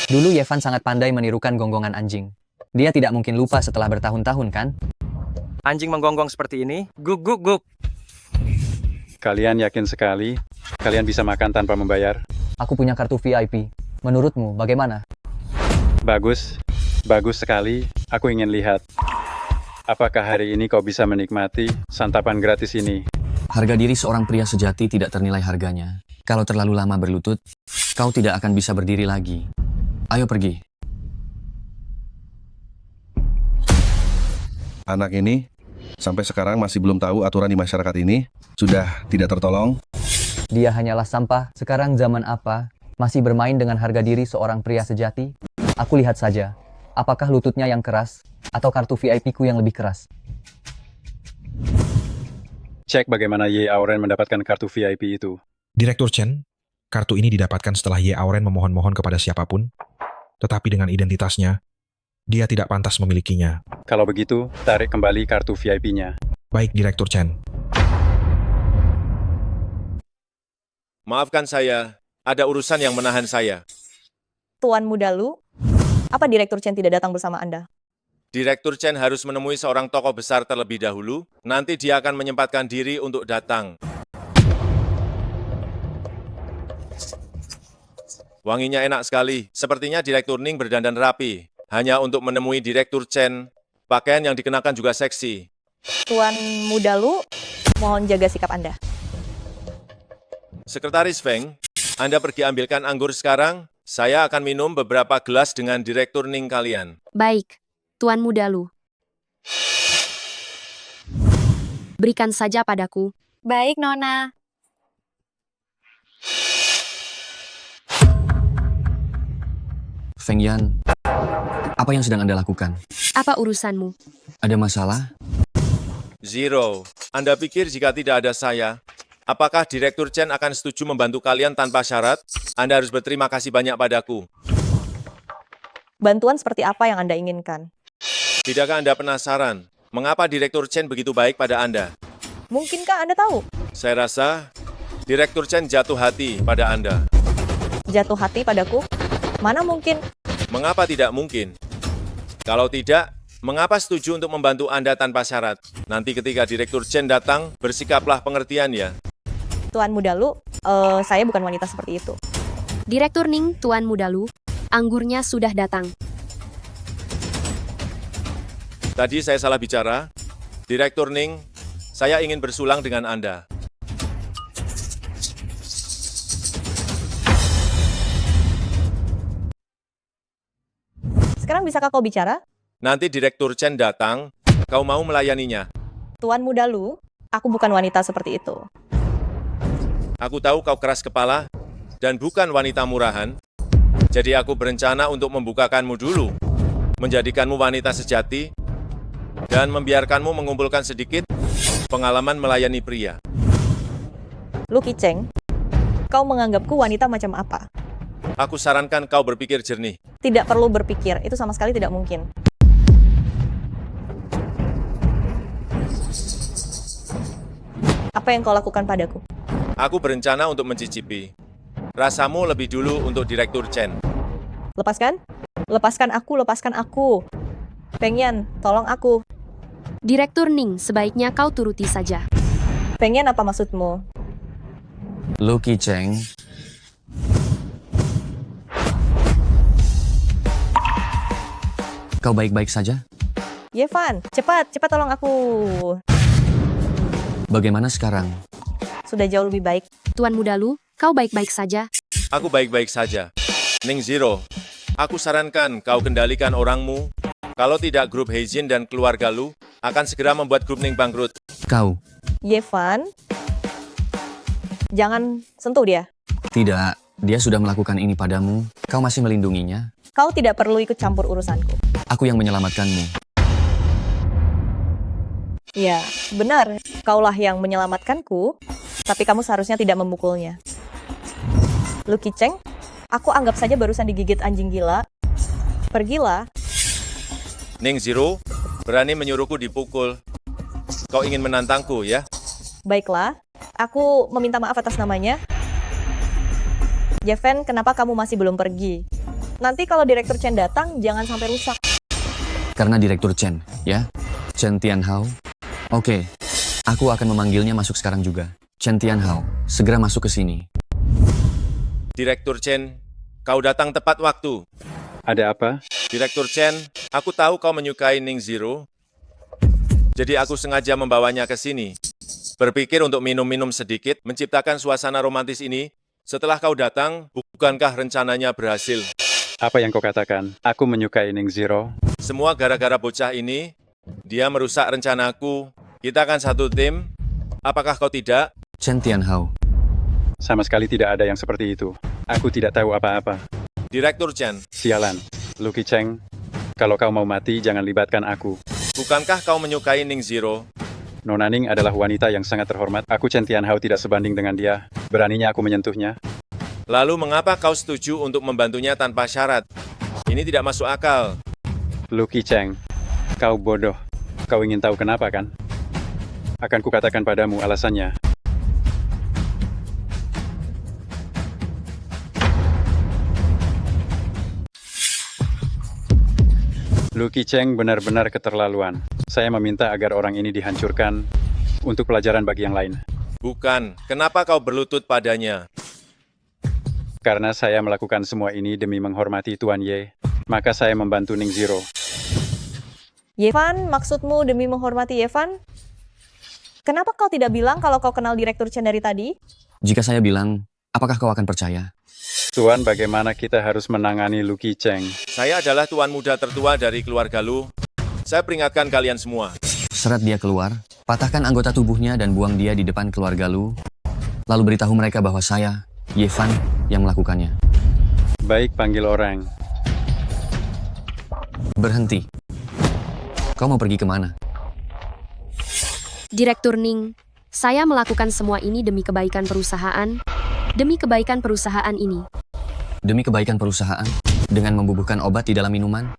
Dulu Yevan sangat pandai menirukan gonggongan anjing. Dia tidak mungkin lupa setelah bertahun-tahun kan?
Anjing menggonggong seperti ini, guk guk guk.
Kalian yakin sekali? Kalian bisa makan tanpa membayar?
Aku punya kartu VIP. Menurutmu bagaimana?
Bagus, bagus sekali. Aku ingin lihat. Apakah hari ini kau bisa menikmati santapan gratis ini?
Harga diri seorang pria sejati tidak ternilai harganya. Kalau terlalu lama berlutut, kau tidak akan bisa berdiri lagi. Ayo pergi.
Anak ini sampai sekarang masih belum tahu aturan di masyarakat ini. Sudah tidak tertolong.
Dia hanyalah sampah. Sekarang zaman apa? Masih bermain dengan harga diri seorang pria sejati? Aku lihat saja. Apakah lututnya yang keras? Atau kartu VIP-ku yang lebih keras?
Cek bagaimana Ye Auren mendapatkan kartu VIP itu.
Direktur Chen, kartu ini didapatkan setelah Ye Auren memohon-mohon kepada siapapun, tetapi dengan identitasnya, dia tidak pantas memilikinya.
Kalau begitu, tarik kembali kartu VIP-nya.
Baik, Direktur Chen.
Maafkan saya, ada urusan yang menahan saya.
Tuan Muda Lu, apa Direktur Chen tidak datang bersama Anda?
Direktur Chen harus menemui seorang tokoh besar terlebih dahulu, nanti dia akan menyempatkan diri untuk datang. Wanginya enak sekali, sepertinya Direktur Ning berdandan rapi. Hanya untuk menemui Direktur Chen, pakaian yang dikenakan juga seksi.
Tuan Muda Lu, mohon jaga sikap Anda.
Sekretaris Feng, Anda pergi ambilkan anggur sekarang, saya akan minum beberapa gelas dengan Direktur Ning kalian.
Baik, Tuan Muda Lu. Berikan saja padaku.
Baik, Nona.
Feng Yan, apa yang sedang Anda lakukan?
Apa urusanmu?
Ada masalah?
Zero, Anda pikir jika tidak ada saya, apakah Direktur Chen akan setuju membantu kalian tanpa syarat? Anda harus berterima kasih banyak padaku.
Bantuan seperti apa yang Anda inginkan?
Tidakkah Anda penasaran, mengapa Direktur Chen begitu baik pada Anda?
Mungkinkah Anda tahu?
Saya rasa Direktur Chen jatuh hati pada Anda.
Jatuh hati padaku? Mana mungkin?
Mengapa tidak mungkin? Kalau tidak, mengapa setuju untuk membantu Anda tanpa syarat? Nanti ketika Direktur Chen datang, bersikaplah pengertian ya.
Tuan Muda Lu, saya bukan wanita seperti itu.
Direktur Ning, Tuan Muda Lu, anggurnya sudah datang.
Tadi saya salah bicara. Direktur Ning, saya ingin bersulang dengan Anda.
Sekarang bisakah kau bicara?
Nanti Direktur Chen datang, kau mau melayaninya.
Tuan Muda Lu, aku bukan wanita seperti itu.
Aku tahu kau keras kepala dan bukan wanita murahan. Jadi aku berencana untuk membukakanmu dulu, menjadikanmu wanita sejati, dan membiarkanmu mengumpulkan sedikit pengalaman melayani pria.
Lu Kiceng, kau menganggapku wanita macam apa?
Aku sarankan kau berpikir jernih.
Tidak perlu berpikir, itu sama sekali tidak mungkin. Apa yang kau lakukan padaku?
Aku berencana untuk mencicipi. Rasamu lebih dulu untuk Direktur Chen.
Lepaskan? Lepaskan aku, lepaskan aku. Feng Yan, tolong aku.
Direktur Ning, sebaiknya kau turuti saja.
Feng Yan, apa maksudmu?
Lu Kiceng, Kau baik-baik saja?
Yevan, cepat tolong aku.
Bagaimana sekarang?
Sudah jauh lebih baik.
Tuan Muda Lu, kau baik-baik saja.
Aku baik-baik saja. Ning Zero, aku sarankan kau kendalikan orangmu. Kalau tidak, grup Heijin dan keluarga Lu akan segera membuat grup Ning bangkrut.
Kau?
Yevan, jangan sentuh dia.
Tidak, dia sudah melakukan ini padamu. Kau masih melindunginya.
Kau tidak perlu ikut campur urusanku.
Aku yang menyelamatkanmu.
Ya, benar. Kaulah yang menyelamatkanku, tapi kamu seharusnya tidak memukulnya. Lucky Cheng, aku anggap saja barusan digigit anjing gila. Pergilah.
Ning Zero, berani menyuruhku dipukul. Kau ingin menantangku, ya?
Baiklah, aku meminta maaf atas namanya. Jeven, kenapa kamu masih belum pergi? Nanti kalau Direktur Chen datang, jangan sampai rusak.
Karena Direktur Chen, ya? Chen Tianhao. Oke, aku akan memanggilnya masuk sekarang juga. Chen Tianhao, segera masuk ke sini.
Direktur Chen, kau datang tepat waktu.
Ada apa?
Direktur Chen, aku tahu kau menyukai Ning Zero. Jadi aku sengaja membawanya ke sini. Berpikir untuk minum-minum sedikit, menciptakan suasana romantis ini. Setelah kau datang, bukankah rencananya berhasil?
Apa yang kau katakan? Aku menyukai Ning Zero.
Semua gara-gara bocah ini. Dia merusak rencanaku. Kita kan satu tim. Apakah kau tidak?
Chen Tianhao.
Sama sekali tidak ada yang seperti itu. Aku tidak tahu apa-apa.
Direktur Chen.
Sialan. Lucky Cheng, kalau kau mau mati, jangan libatkan aku.
Bukankah kau menyukai Ning Zero?
Nona Ning adalah wanita yang sangat terhormat. Aku Chen Tianhao tidak sebanding dengan dia. Beraninya aku menyentuhnya.
Lalu mengapa kau setuju untuk membantunya tanpa syarat? Ini tidak masuk akal.
Lucky Cheng, kau bodoh. Kau ingin tahu kenapa kan? Akan kukatakan padamu alasannya. Lucky Cheng benar-benar keterlaluan. Saya meminta agar orang ini dihancurkan untuk pelajaran bagi yang lain.
Bukan. Kenapa kau berlutut padanya?
Karena saya melakukan semua ini demi menghormati Tuan Ye, maka saya membantu Ning Zero.
Yevan, maksudmu demi menghormati Yevan? Kenapa kau tidak bilang kalau kau kenal Direktur Chen dari tadi?
Jika saya bilang, apakah kau akan percaya?
Tuan, bagaimana kita harus menangani Lucky Cheng?
Saya adalah tuan muda tertua dari keluarga Lu. Saya peringatkan kalian semua.
Seret dia keluar, patahkan anggota tubuhnya dan buang dia di depan keluarga Lu. Lalu beritahu mereka bahwa saya, Yevan, yang melakukannya.
Baik, panggil orang.
Berhenti. Kau mau pergi kemana?
Direktur Ning, saya melakukan semua ini demi kebaikan perusahaan. Demi kebaikan perusahaan ini.
Demi kebaikan perusahaan? Dengan membubuhkan obat di dalam minuman?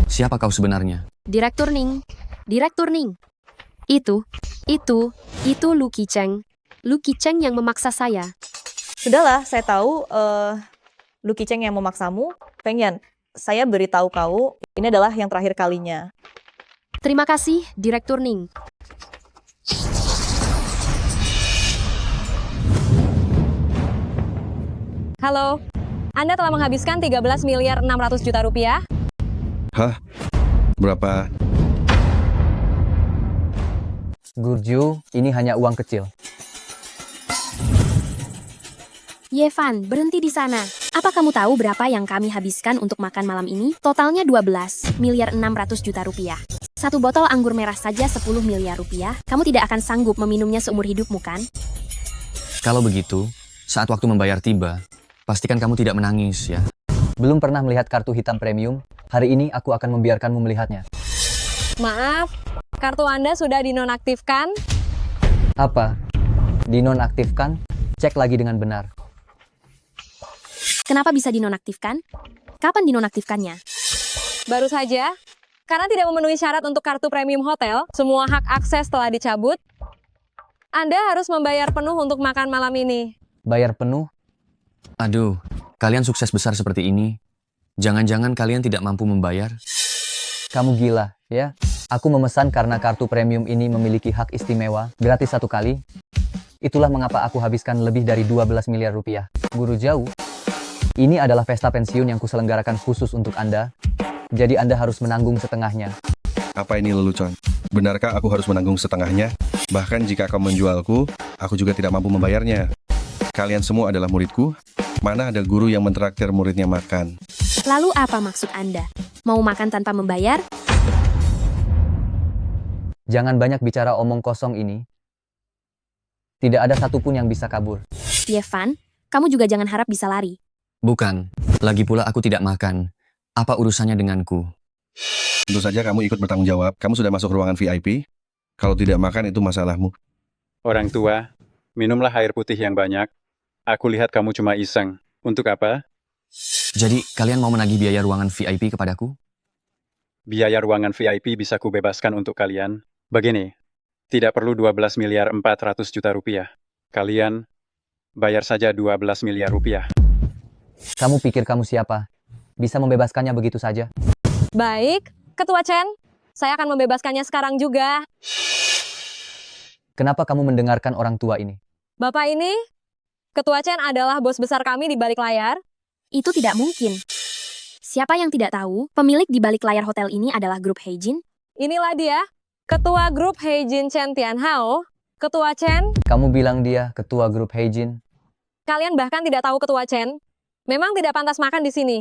Siapa kau sebenarnya?
Direktur Ning. Direktur Ning. Itu Lucky Cheng. Lucky Cheng yang memaksa saya.
Sudahlah, saya tahu Lucky Cheng yang memaksamu. Pengyan, saya beritahu kau, ini adalah yang terakhir kalinya.
Terima kasih, Direktur Ning.
Halo, Anda telah menghabiskan 13 miliar 600 juta rupiah.
Hah? Berapa?
Gurju, ini hanya uang kecil.
Yevan, berhenti di sana. Apa kamu tahu berapa yang kami habiskan untuk makan malam ini? Totalnya 12 miliar 600 juta rupiah. Satu botol anggur merah saja 10 miliar rupiah. Kamu tidak akan sanggup meminumnya seumur hidupmu, kan?
Kalau begitu, saat waktu membayar tiba, pastikan kamu tidak menangis, ya.
Belum pernah melihat kartu hitam premium? Hari ini aku akan membiarkanmu melihatnya.
Maaf, kartu Anda sudah dinonaktifkan.
Apa? Dinonaktifkan? Cek lagi dengan benar.
Kenapa bisa dinonaktifkan? Kapan dinonaktifkannya?
Baru saja, karena tidak memenuhi syarat untuk kartu premium hotel, semua hak akses telah dicabut. Anda harus membayar penuh untuk makan malam ini.
Bayar penuh?
Aduh, kalian sukses besar seperti ini. Jangan-jangan kalian tidak mampu membayar?
Kamu gila, ya? Aku memesan karena kartu premium ini memiliki hak istimewa, gratis 1 kali. Itulah mengapa aku habiskan lebih dari 12 miliar rupiah. Guru jauh, ini adalah pesta pensiun yang kuselenggarakan khusus untuk Anda. Jadi Anda harus menanggung setengahnya.
Apa ini lelucon? Benarkah aku harus menanggung setengahnya? Bahkan jika kau menjualku, aku juga tidak mampu membayarnya. Kalian semua adalah muridku. Mana ada guru yang mentraktir muridnya makan?
Lalu apa maksud Anda? Mau makan tanpa membayar?
Jangan banyak bicara omong kosong ini. Tidak ada satupun yang bisa kabur.
Yevan, kamu juga jangan harap bisa lari.
Bukan. Lagi pula aku tidak makan. Apa urusannya denganku?
Tentu saja kamu ikut bertanggung jawab. Kamu sudah masuk ruangan VIP. Kalau tidak makan itu masalahmu.
Orang tua, minumlah air putih yang banyak. Aku lihat kamu cuma iseng. Untuk apa?
Jadi, kalian mau menagih biaya ruangan VIP kepadaku?
Biaya ruangan VIP bisa kubebaskan untuk kalian. Begini, tidak perlu 12 miliar 400 juta rupiah. Kalian bayar saja 12 miliar rupiah.
Kamu pikir kamu siapa? Bisa membebaskannya begitu saja?
Baik, Ketua Chen. Saya akan membebaskannya sekarang juga.
Kenapa kamu mendengarkan orang tua ini?
Bapak ini, Ketua Chen adalah bos besar kami di balik layar.
Itu tidak mungkin. Siapa yang tidak tahu, pemilik di balik layar hotel ini adalah grup Heijin?
Inilah dia, Ketua grup Heijin Chen Tianhao. Ketua Chen,
Kamu bilang dia ketua grup Heijin?
kalian bahkan tidak tahu Ketua Chen. Memang tidak pantas makan di sini.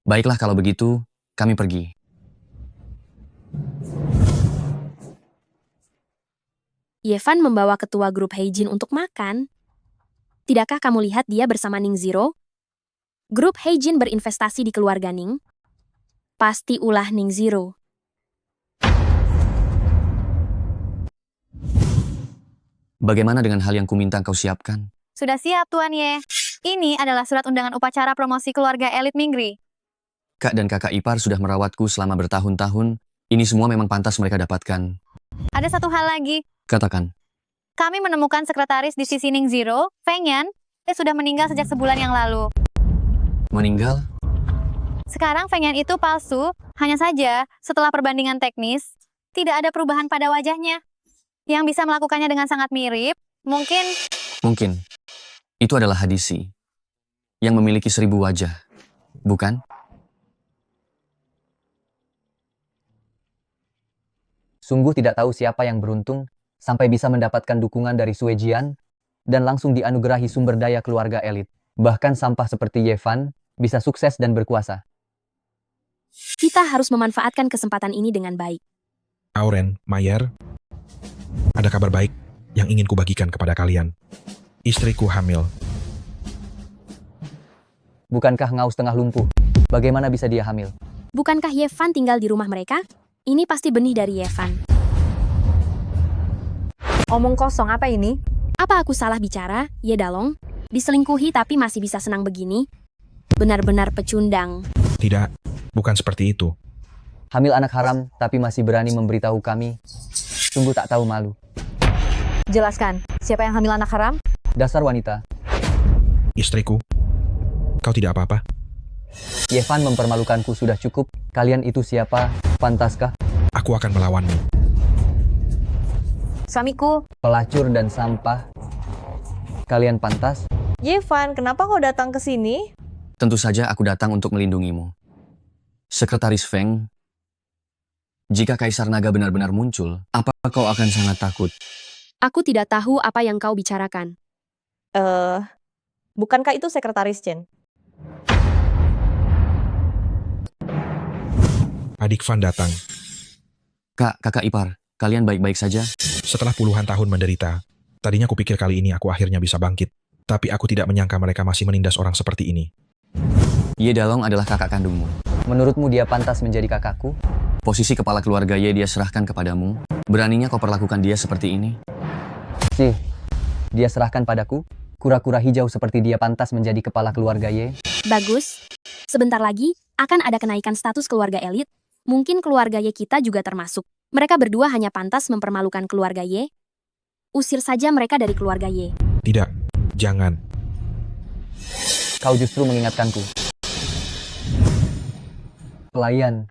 Baiklah kalau begitu, kami pergi.
Yevan membawa ketua grup Heijin untuk makan. Tidakkah kamu lihat dia bersama Ning Zero? Grup Heijin berinvestasi di keluarga Ning. Pasti ulah Ning Zero.
Bagaimana dengan hal yang kuminta kau siapkan?
Sudah siap, Tuan Ye. Ini adalah surat undangan upacara promosi keluarga elit Minggri.
Kak dan kakak ipar sudah merawatku selama bertahun-tahun. Ini semua memang pantas mereka dapatkan.
Ada satu hal lagi.
Katakan.
Kami menemukan sekretaris di sisi Ning Zero, Feng Yan. Dia sudah meninggal sejak sebulan yang lalu.
Meninggal?
Sekarang Feng Yan itu palsu. Hanya saja, setelah perbandingan teknis, tidak ada perubahan pada wajahnya. Yang bisa melakukannya dengan sangat mirip, mungkin. Itu adalah Hadisi. Yang memiliki 1000 wajah. Bukan?
Sungguh tidak tahu siapa yang beruntung sampai bisa mendapatkan dukungan dari Suejian dan langsung dianugerahi sumber daya keluarga elit. Bahkan sampah seperti Yevan bisa sukses dan berkuasa.
Kita harus memanfaatkan kesempatan ini dengan baik.
Auren, Mayer, ada kabar baik yang ingin kubagikan kepada kalian. Istriku hamil.
Bukankah Ngau setengah lumpuh? Bagaimana bisa dia hamil?
Bukankah Yevan tinggal di rumah mereka? Ini pasti benih dari Yevan.
Omong kosong apa ini?
Apa aku salah bicara, Ye Dalong? Diselingkuhi tapi masih bisa senang begini? Benar-benar pecundang.
Tidak, bukan seperti itu.
Hamil anak haram tapi masih berani memberitahu kami. Sungguh tak tahu malu.
Jelaskan, siapa yang hamil anak haram?
Dasar wanita.
Istriku, kau tidak apa-apa?
Yevan mempermalukanku sudah cukup. Kalian itu siapa? Pantaskah?
Aku akan melawanmu.
Suamiku.
Pelacur dan sampah. Kalian pantas?
Yevan, kenapa kau datang ke sini?
Tentu saja aku datang untuk melindungimu. Sekretaris Feng, jika Kaisar Naga benar-benar muncul, apa kau akan sangat takut?
Aku tidak tahu apa yang kau bicarakan.
Bukankah itu Sekretaris Chen?
Adik Van datang.
Kak, kakak ipar, kalian baik-baik saja?
Setelah puluhan tahun menderita, tadinya kupikir kali ini aku akhirnya bisa bangkit. Tapi aku tidak menyangka mereka masih menindas orang seperti ini.
Ye Dalong adalah kakak kandungmu.
Menurutmu dia pantas menjadi kakakku?
Posisi kepala keluarga Ye dia serahkan kepadamu. Beraninya kau perlakukan dia seperti ini?
Sih, dia serahkan padaku. Kura-kura hijau seperti dia pantas menjadi kepala keluarga Ye.
Bagus. Sebentar lagi, akan ada kenaikan status keluarga elit. Mungkin keluarga Ye kita juga termasuk. Mereka berdua hanya pantas mempermalukan keluarga Ye. Usir saja mereka dari keluarga Ye.
Tidak, jangan.
Kau justru mengingatkanku. Pelayan.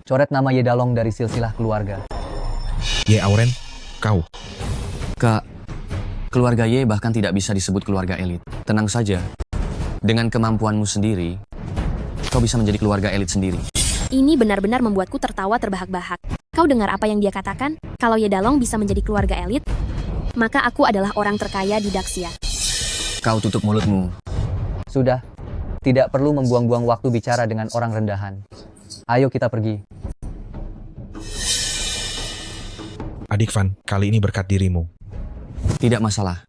Coret nama Ye Dalong dari silsilah keluarga.
Ye Auren, kau.
Kak, keluarga Ye bahkan tidak bisa disebut keluarga elit. Tenang saja. Dengan kemampuanmu sendiri, kau bisa menjadi keluarga elit sendiri.
Ini benar-benar membuatku tertawa terbahak-bahak. Kau dengar apa yang dia katakan? Kalau Ye Dalong bisa menjadi keluarga elit, maka aku adalah orang terkaya di Daxia.
Kau tutup mulutmu.
Sudah, tidak perlu membuang-buang waktu bicara dengan orang rendahan. Ayo kita pergi.
Adik Van, kali ini berkat dirimu.
Tidak masalah.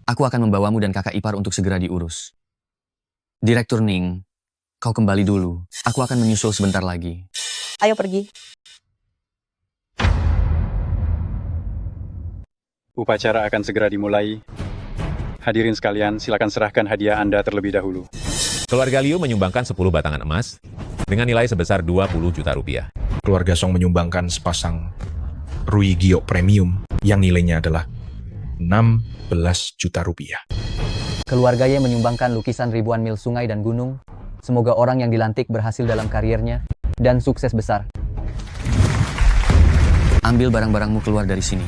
Aku akan membawamu dan kakak ipar untuk segera diurus. Direktur Ning, kau kembali dulu. Aku akan menyusul sebentar lagi.
Ayo pergi.
Upacara akan segera dimulai. Hadirin sekalian, silakan serahkan hadiah Anda terlebih dahulu.
Keluarga Liu menyumbangkan 10 batangan emas dengan nilai sebesar 20 juta rupiah.
Keluarga Song menyumbangkan sepasang Rui Gio Premium yang nilainya adalah 16 juta rupiah.
Keluarga Ye menyumbangkan lukisan ribuan mil sungai dan gunung. Semoga orang yang dilantik berhasil dalam karirnya dan sukses besar.
Ambil barang-barangmu keluar dari sini.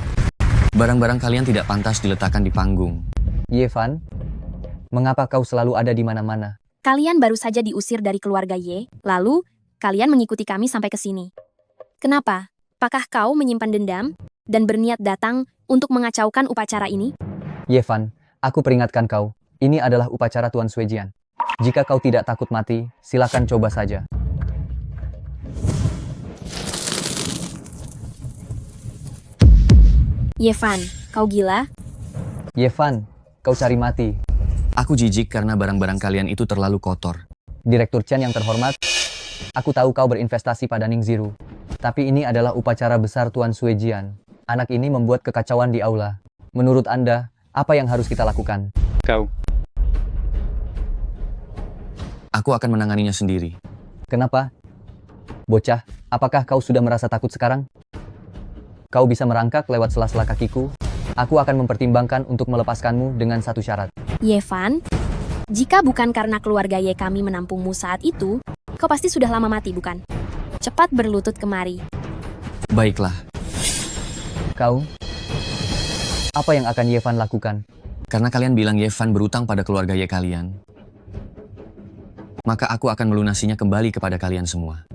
Barang-barang kalian tidak pantas diletakkan di panggung.
Ye Van, mengapa kau selalu ada di mana-mana?
Kalian baru saja diusir dari keluarga Ye, lalu kalian mengikuti kami sampai ke sini. Kenapa? Apakah kau menyimpan dendam dan berniat datang untuk mengacaukan upacara ini?
Ye Van, aku peringatkan kau, ini adalah upacara Tuan Suejian. Jika kau tidak takut mati, silakan coba saja.
Ye Van, kau gila?
Ye Van, kau cari mati.
Aku jijik karena barang-barang kalian itu terlalu kotor.
Direktur Chen yang terhormat, aku tahu kau berinvestasi pada Ning Ziru. Tapi ini adalah upacara besar Tuan Suejian. Anak ini membuat kekacauan di aula. Menurut Anda, apa yang harus kita lakukan?
Kau.
Aku akan menanganinya sendiri.
Kenapa? Bocah, apakah kau sudah merasa takut sekarang? Kau bisa merangkak lewat sela-sela kakiku. Aku akan mempertimbangkan untuk melepaskanmu dengan satu syarat.
Ye Van, jika bukan karena keluarga Ye kami menampungmu saat itu, kau pasti sudah lama mati, bukan? Cepat berlutut kemari.
Baiklah.
Kau? Apa yang akan Ye Van lakukan?
Karena kalian bilang Ye Van berutang pada keluarga Ye kalian, maka aku akan melunasinya kembali kepada kalian semua.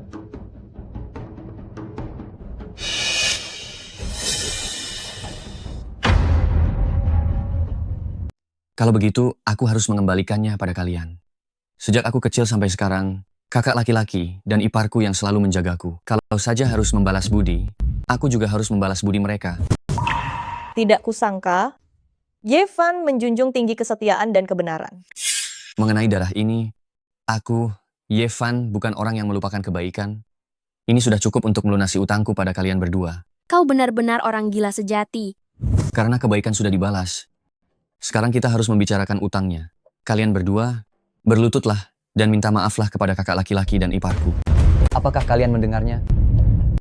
Kalau begitu, aku harus mengembalikannya pada kalian. Sejak aku kecil sampai sekarang, kakak laki-laki dan iparku yang selalu menjagaku. Kalau saja harus membalas budi, aku juga harus membalas budi mereka.
Tidak kusangka, Ye Van menjunjung tinggi kesetiaan dan kebenaran.
Mengenai darah ini, aku, Ye Van, bukan orang yang melupakan kebaikan. Ini sudah cukup untuk melunasi utangku pada kalian berdua.
Kau benar-benar orang gila sejati.
Karena kebaikan sudah dibalas. Sekarang kita harus membicarakan utangnya. Kalian berdua, berlututlah dan minta maaflah kepada kakak laki-laki dan iparku.
Apakah kalian mendengarnya?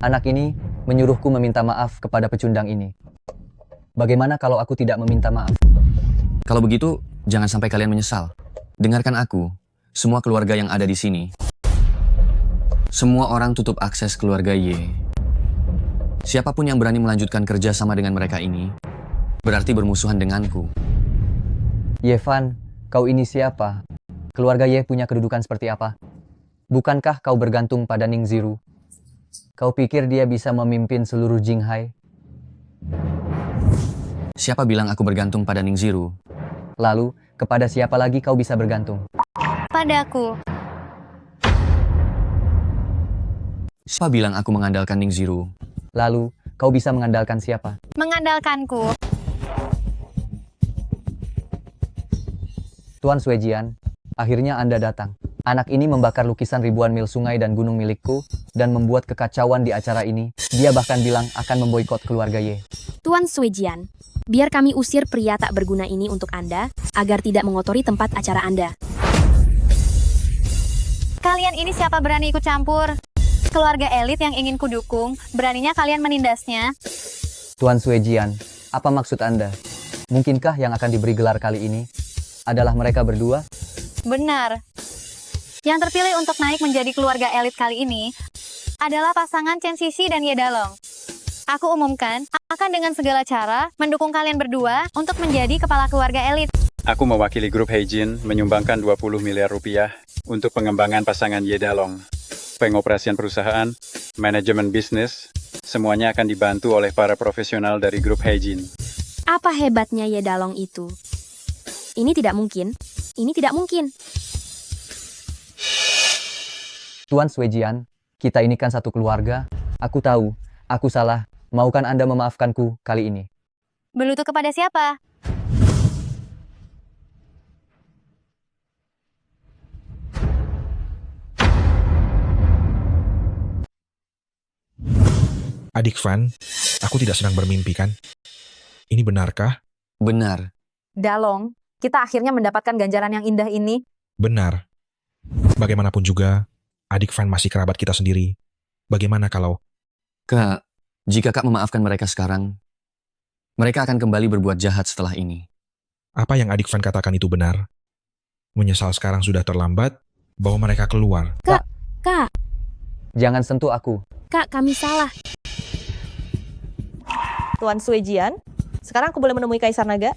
Anak ini menyuruhku meminta maaf kepada pecundang ini. Bagaimana kalau aku tidak meminta maaf?
Kalau begitu, jangan sampai kalian menyesal. Dengarkan aku, semua keluarga yang ada di sini. Semua orang tutup akses keluarga Ye. Siapapun yang berani melanjutkan kerja sama dengan mereka ini, berarti bermusuhan denganku.
Ye Van, kau ini siapa? Keluarga Ye punya kedudukan seperti apa? Bukankah kau bergantung pada Ning Ziru? Kau pikir dia bisa memimpin seluruh Jinghai?
Siapa bilang aku bergantung pada Ning Ziru?
Lalu, kepada siapa lagi kau bisa bergantung?
Padaku.
Siapa bilang aku mengandalkan Ning Ziru?
Lalu, kau bisa mengandalkan siapa?
Mengandalkanku.
Tuan Suejian, akhirnya Anda datang. Anak ini membakar lukisan ribuan mil sungai dan gunung milikku dan membuat kekacauan di acara ini. Dia bahkan bilang akan memboikot keluarga Ye.
Tuan Suejian, biar kami usir pria tak berguna ini untuk Anda, agar tidak mengotori tempat acara Anda.
Kalian ini siapa berani ikut campur? Keluarga elit yang ingin kudukung, beraninya kalian menindasnya?
Tuan Suejian, apa maksud Anda? Mungkinkah yang akan diberi gelar kali ini adalah mereka berdua?
Benar. Yang terpilih untuk naik menjadi keluarga elit kali ini adalah pasangan Chen Xixi dan Ye Dalong. Aku umumkan akan dengan segala cara mendukung kalian berdua untuk menjadi kepala keluarga elit.
Aku mewakili grup Heijin menyumbangkan 20 miliar rupiah untuk pengembangan pasangan Yedalong. Pengoperasian perusahaan, manajemen bisnis, semuanya akan dibantu oleh para profesional dari grup Heijin.
Apa hebatnya Yedalong itu? Ini tidak mungkin. Ini tidak mungkin.
Tuan Swejian, kita ini kan satu keluarga. Aku tahu, aku salah. Maukan Anda memaafkanku kali ini?
Berlutut kepada siapa?
Adik Van, aku tidak sedang bermimpi kan? Ini benarkah?
Benar.
Dalong, kita akhirnya mendapatkan ganjaran yang indah ini.
Benar. Bagaimanapun juga, adik Van masih kerabat kita sendiri. Bagaimana kalau...
Kak, jika Kak memaafkan mereka sekarang, mereka akan kembali berbuat jahat setelah ini.
Apa yang adik Van katakan itu benar? Menyesal sekarang sudah terlambat, bawa mereka keluar.
Kak,
Jangan sentuh aku.
Kak, kami salah.
Tuan Swejian, sekarang aku boleh menemui Kaisar Naga?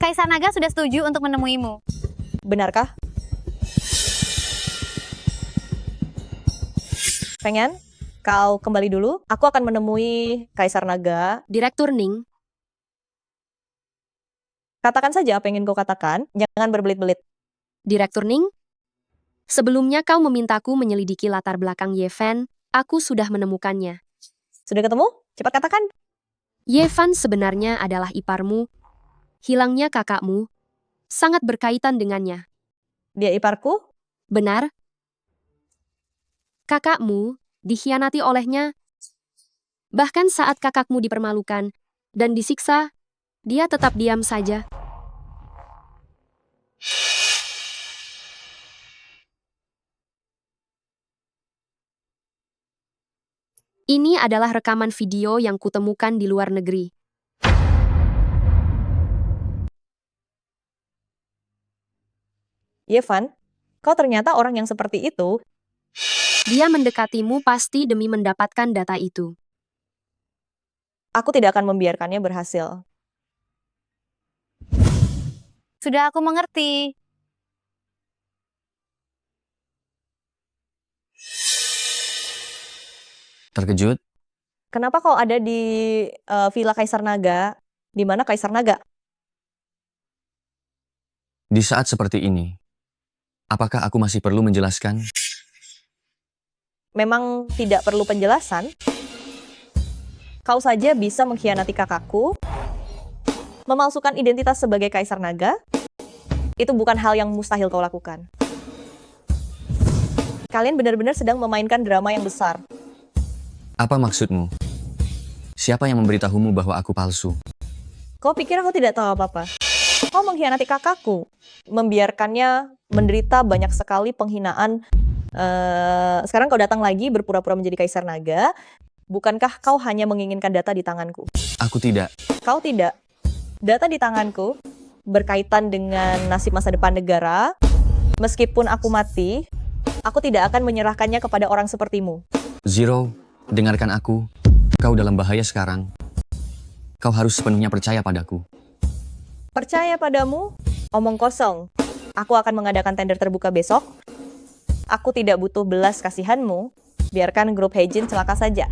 Kaisar Naga sudah setuju untuk menemuimu.
Benarkah? Pengen? Kau kembali dulu. Aku akan menemui Kaisar Naga.
Direktur Ning.
Katakan saja apa yang ingin kau katakan. Jangan berbelit-belit.
Direktur Ning, sebelumnya kau memintaku menyelidiki latar belakang Yevan. Aku sudah menemukannya.
Sudah ketemu? Cepat katakan.
Yevan sebenarnya adalah iparmu. Hilangnya kakakmu sangat berkaitan dengannya.
Dia iparku?
Benar. Kakakmu dikhianati olehnya. Bahkan saat kakakmu dipermalukan dan disiksa, dia tetap diam saja. Ini adalah rekaman video yang kutemukan di luar negeri.
Yevan, kau ternyata orang yang seperti itu.
Dia mendekatimu pasti demi mendapatkan data itu.
Aku tidak akan membiarkannya berhasil.
Sudah aku mengerti.
Terkejut?
Kenapa kau ada di Villa Kaisar Naga? Di mana Kaisar Naga?
Di saat seperti ini, apakah aku masih perlu menjelaskan?
Memang tidak perlu penjelasan. Kau saja bisa mengkhianati kakakku, memalsukan identitas sebagai Kaisar Naga. Itu bukan hal yang mustahil kau lakukan. Kalian benar-benar sedang memainkan drama yang besar.
Apa maksudmu? Siapa yang memberitahumu bahwa aku palsu?
Kau pikir aku tidak tahu apa-apa? Kau mengkhianati kakakku, membiarkannya menderita banyak sekali penghinaan. Sekarang kau datang lagi berpura-pura menjadi Kaisar Naga. Bukankah kau hanya menginginkan data di tanganku?
Aku tidak.
Kau tidak. Data di tanganku berkaitan dengan nasib masa depan negara. Meskipun aku mati, aku tidak akan menyerahkannya kepada orang sepertimu.
Zero, dengarkan aku. Kau dalam bahaya sekarang. Kau harus sepenuhnya percaya padaku.
Percaya padamu? Omong kosong. Aku akan mengadakan tender terbuka besok. Aku tidak butuh belas kasihanmu. Biarkan grup Heijin celaka saja.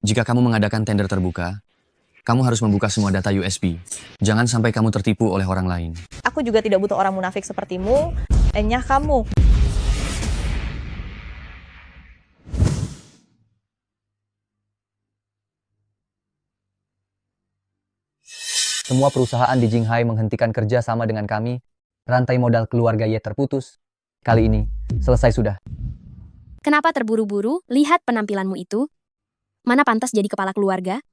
Jika kamu mengadakan tender terbuka, kamu harus membuka semua data USB. Jangan sampai kamu tertipu oleh orang lain.
Aku juga tidak butuh orang munafik sepertimu. Enyah kamu.
Semua perusahaan di Jinghai menghentikan kerja sama dengan kami. Rantai modal keluarga Ye terputus. Kali ini, selesai sudah.
Kenapa terburu-buru? Lihat penampilanmu itu. Mana pantas jadi kepala keluarga?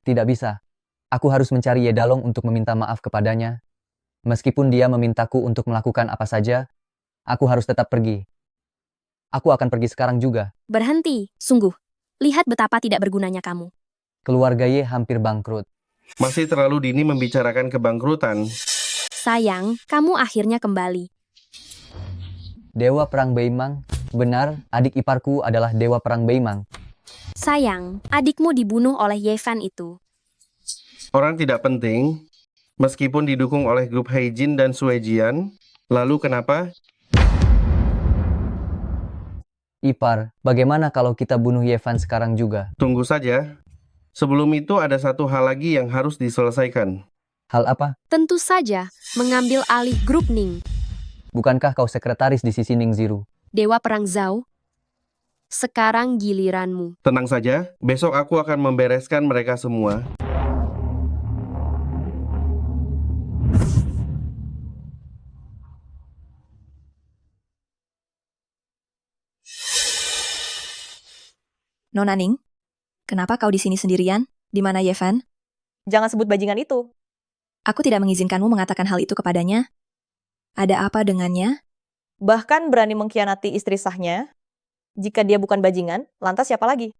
Tidak bisa. Aku harus mencari Ye Dalong untuk meminta maaf kepadanya. Meskipun dia memintaku untuk melakukan apa saja, aku harus tetap pergi. Aku akan pergi sekarang juga.
Berhenti, sungguh. Lihat betapa tidak bergunanya kamu.
Keluarga Ye hampir bangkrut.
Masih terlalu dini membicarakan kebangkrutan.
Sayang, kamu akhirnya kembali.
Dewa Perang Beimang. Benar, adik iparku adalah Dewa Perang Beimang.
Sayang, adikmu dibunuh oleh Yevan itu.
Orang tidak penting. Meskipun didukung oleh grup Heijin dan Suejian, lalu kenapa?
Ipar, bagaimana kalau kita bunuh Yevan sekarang juga?
Tunggu saja. Sebelum itu ada satu hal lagi yang harus diselesaikan.
Hal apa?
Tentu saja, mengambil alih grup Ning.
Bukankah kau sekretaris di sisi Ning Ziru?
Dewa Perang Zhao, sekarang giliranmu.
Tenang saja, besok aku akan membereskan mereka semua.
Nona Ning, kenapa kau di sini sendirian? Di mana Yevan?
Jangan sebut bajingan itu.
Aku tidak mengizinkanmu mengatakan hal itu kepadanya. Ada apa dengannya?
Bahkan berani mengkhianati istri sahnya. Jika dia bukan bajingan, lantas siapa lagi?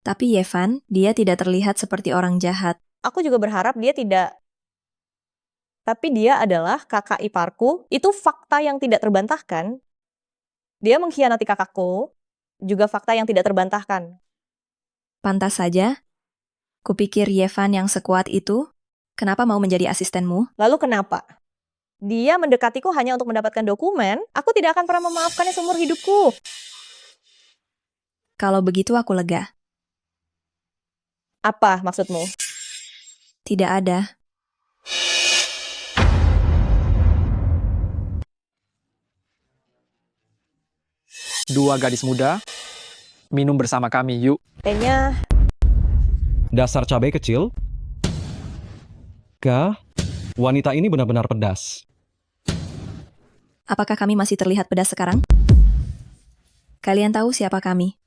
Tapi Yevan, dia tidak terlihat seperti orang jahat.
Aku juga berharap dia tidak. Tapi dia adalah kakak iparku. Itu fakta yang tidak terbantahkan. Dia mengkhianati kakakku. Juga fakta yang tidak terbantahkan.
Pantas saja. Kupikir Yevan yang sekuat itu, kenapa mau menjadi asistenmu?
Lalu kenapa? Dia mendekatiku hanya untuk mendapatkan dokumen. Aku tidak akan pernah memaafkannya seumur hidupku.
Kalau begitu aku lega.
Apa maksudmu?
Tidak ada.
Dua gadis muda, minum bersama kami, yuk.
Tehnya
Dasar cabai kecil. Kah? Wanita ini benar-benar pedas.
Apakah kami masih terlihat pedas sekarang? Kalian tahu siapa kami?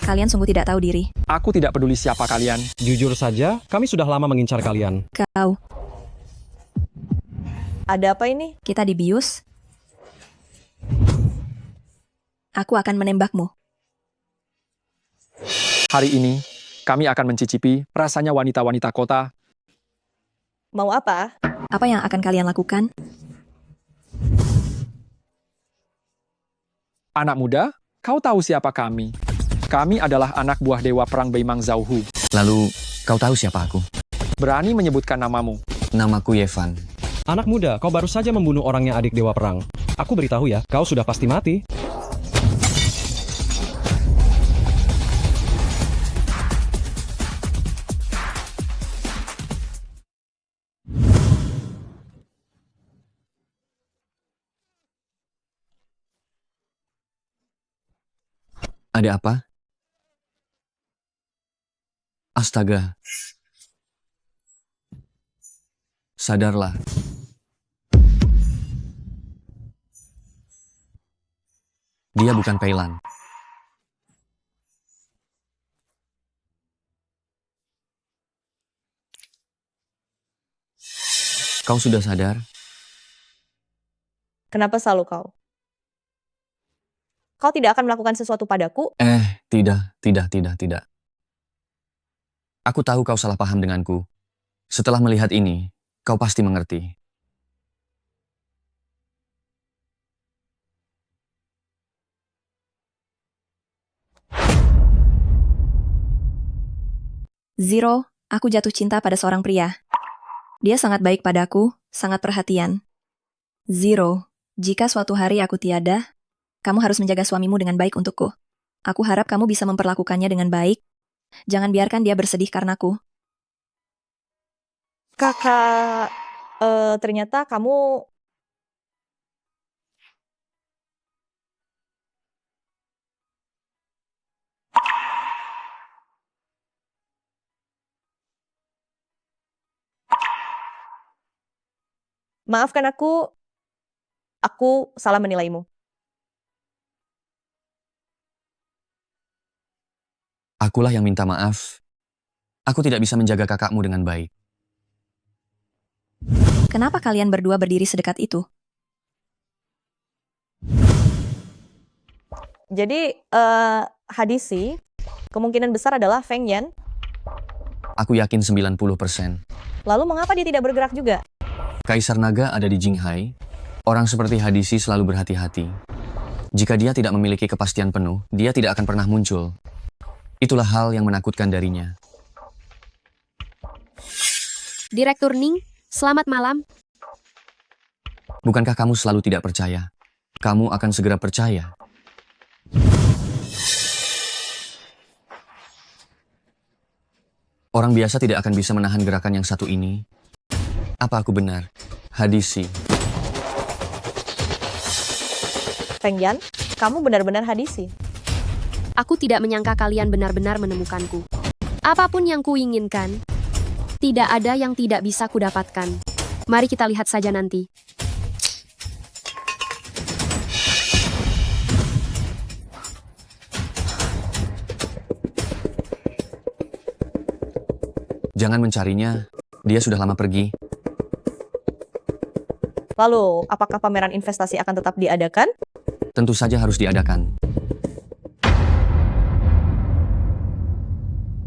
Kalian sungguh tidak tahu diri.
Aku tidak peduli siapa kalian.
Jujur saja, kami sudah lama mengincar kalian.
Kau.
Ada apa ini?
Kita dibius. Aku akan menembakmu.
Hari ini, kami akan mencicipi rasanya wanita-wanita kota.
Mau apa?
Apa yang akan kalian lakukan?
Anak muda, kau tahu siapa kami? Kami adalah anak buah Dewa Perang Beimang Zhao.
Lalu, kau tahu siapa aku?
Berani menyebutkan namamu.
Namaku Yevan.
Anak muda, kau baru saja membunuh orangnya adik Dewa Perang. Aku beritahu ya, kau sudah pasti mati.
Ada apa? Astaga. Sadarlah. Dia bukan Peilan. Kau sudah sadar?
Kenapa selalu kau? Kau tidak akan melakukan sesuatu padaku?
Tidak. Aku tahu kau salah paham denganku. Setelah melihat ini, kau pasti mengerti.
Zero, aku jatuh cinta pada seorang pria. Dia sangat baik padaku, sangat perhatian. Zero, jika suatu hari aku tiada, kamu harus menjaga suamimu dengan baik untukku. Aku harap kamu bisa memperlakukannya dengan baik. Jangan biarkan dia bersedih karenaku.
Kakak, ternyata kamu... Maafkan aku salah menilaimu.
Akulah yang minta maaf. Aku tidak bisa menjaga kakakmu dengan baik.
Kenapa kalian berdua berdiri sedekat itu?
Jadi, Hadisi, kemungkinan besar adalah Feng Yan.
Aku yakin 90%.
Lalu mengapa dia tidak bergerak juga?
Kaisar Naga ada di Jinghai. Orang seperti Hadisi selalu berhati-hati. Jika dia tidak memiliki kepastian penuh, dia tidak akan pernah muncul. Itulah hal yang menakutkan darinya.
Direktur Ning, selamat malam.
Bukankah kamu selalu tidak percaya? Kamu akan segera percaya. Orang biasa tidak akan bisa menahan gerakan yang satu ini. Apa aku benar? Hadisi.
Feng Yan, kamu benar-benar hadisi.
Aku tidak menyangka kalian benar-benar menemukanku. Apapun yang kuinginkan, tidak ada yang tidak bisa kudapatkan. Mari kita lihat saja nanti.
Jangan mencarinya, dia sudah lama pergi.
Lalu, apakah pameran investasi akan tetap diadakan?
Tentu saja harus diadakan.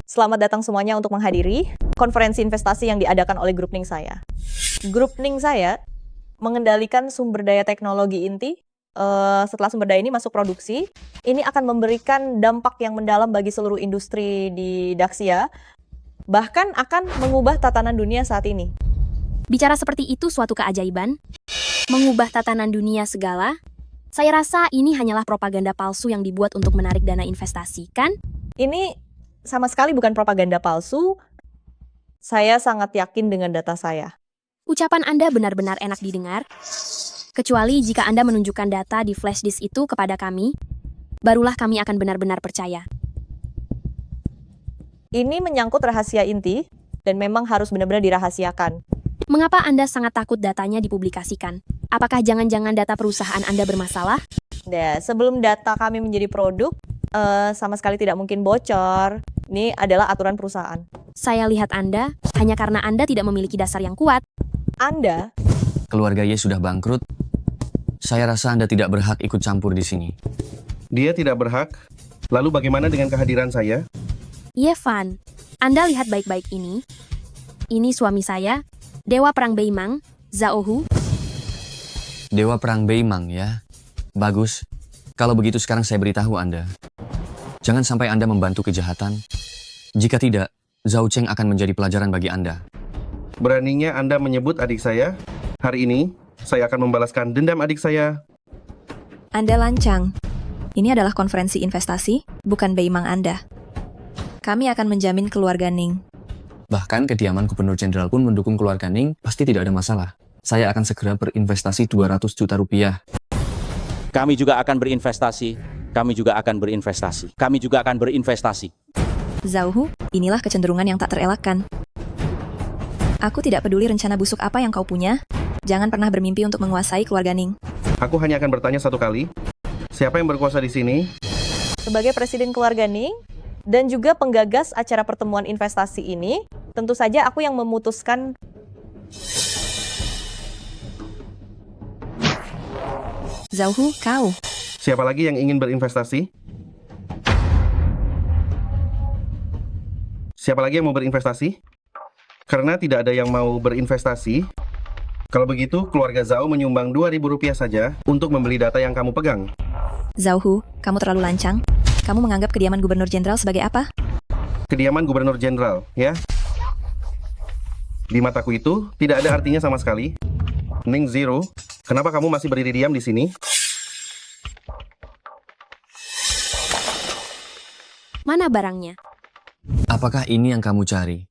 Selamat datang semuanya untuk menghadiri konferensi investasi yang diadakan oleh Grup Ning saya. Grup Ning saya mengendalikan sumber daya teknologi inti. Setelah sumber daya ini masuk produksi, ini akan memberikan dampak yang mendalam bagi seluruh industri di Daxia, bahkan akan mengubah tatanan dunia saat ini.
Bicara seperti itu suatu keajaiban. Mengubah tatanan dunia segala. Saya rasa ini hanyalah propaganda palsu yang dibuat untuk menarik dana investasi, kan?
Ini sama sekali bukan propaganda palsu. Saya sangat yakin dengan data saya.
Ucapan Anda benar-benar enak didengar. Kecuali jika Anda menunjukkan data di flash disk itu kepada kami, barulah kami akan benar-benar percaya.
Ini menyangkut rahasia inti, dan memang harus benar-benar dirahasiakan.
Mengapa Anda sangat takut datanya dipublikasikan? Apakah jangan-jangan data perusahaan Anda bermasalah?
Nah, sebelum data kami menjadi produk, sama sekali tidak mungkin bocor. Ini adalah aturan perusahaan.
Saya lihat Anda, hanya karena Anda tidak memiliki dasar yang kuat.
Anda?
Keluarga Ye sudah bangkrut. Saya rasa Anda tidak berhak ikut campur di sini.
Dia tidak berhak? Lalu bagaimana dengan kehadiran saya?
Yevan, Anda lihat baik-baik ini. Ini suami saya, Dewa Perang Beimang, Zhao Hu.
Dewa Perang Beimang ya. Bagus. Kalau begitu sekarang saya beritahu Anda. Jangan sampai Anda membantu kejahatan. Jika tidak, Zhao Cheng akan menjadi pelajaran bagi Anda.
Beraninya Anda menyebut adik saya? Hari ini, saya akan membalaskan dendam adik saya.
Anda lancang. Ini adalah konferensi investasi, bukan Beimang Anda. Kami akan menjamin keluarga Ning.
Bahkan kediaman Gubernur Jenderal pun mendukung keluarga Ning, pasti tidak ada masalah. Saya akan segera berinvestasi 200 juta rupiah.
Kami juga akan berinvestasi. Kami juga akan berinvestasi. Kami juga akan berinvestasi.
Zhao Hu, inilah kecenderungan yang tak terelakkan. Aku tidak peduli rencana busuk apa yang kau punya. Jangan pernah bermimpi untuk menguasai keluarga Ning.
Aku hanya akan bertanya satu kali. Siapa yang berkuasa di sini?
Sebagai presiden keluarga Ning, dan juga penggagas acara pertemuan investasi ini, tentu saja aku yang memutuskan.
Zhao Hu, kau.
Siapa lagi yang ingin berinvestasi? Siapa lagi yang mau berinvestasi? Karena tidak ada yang mau berinvestasi, kalau begitu keluarga Zhao menyumbang Rp2.000 saja untuk membeli data yang kamu pegang.
Zhao Hu, kamu terlalu lancang. Kamu menganggap kediaman Gubernur Jenderal sebagai apa?
Kediaman Gubernur Jenderal, ya? Di mataku itu tidak ada artinya sama sekali. Ning Zero, kenapa kamu masih berdiri diam di sini?
Mana barangnya?
Apakah ini yang kamu cari?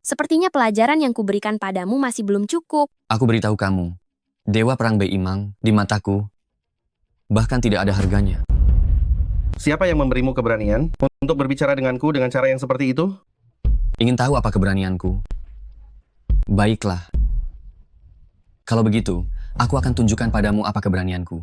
Sepertinya pelajaran yang kuberikan padamu masih belum cukup.
Aku beritahu kamu, Dewa Perang Beimang di mataku bahkan tidak ada harganya.
Siapa yang memberimu keberanian untuk berbicara denganku dengan cara yang seperti itu?
Ingin tahu apa keberanianku? Baiklah. Kalau begitu, aku akan tunjukkan padamu apa keberanianku.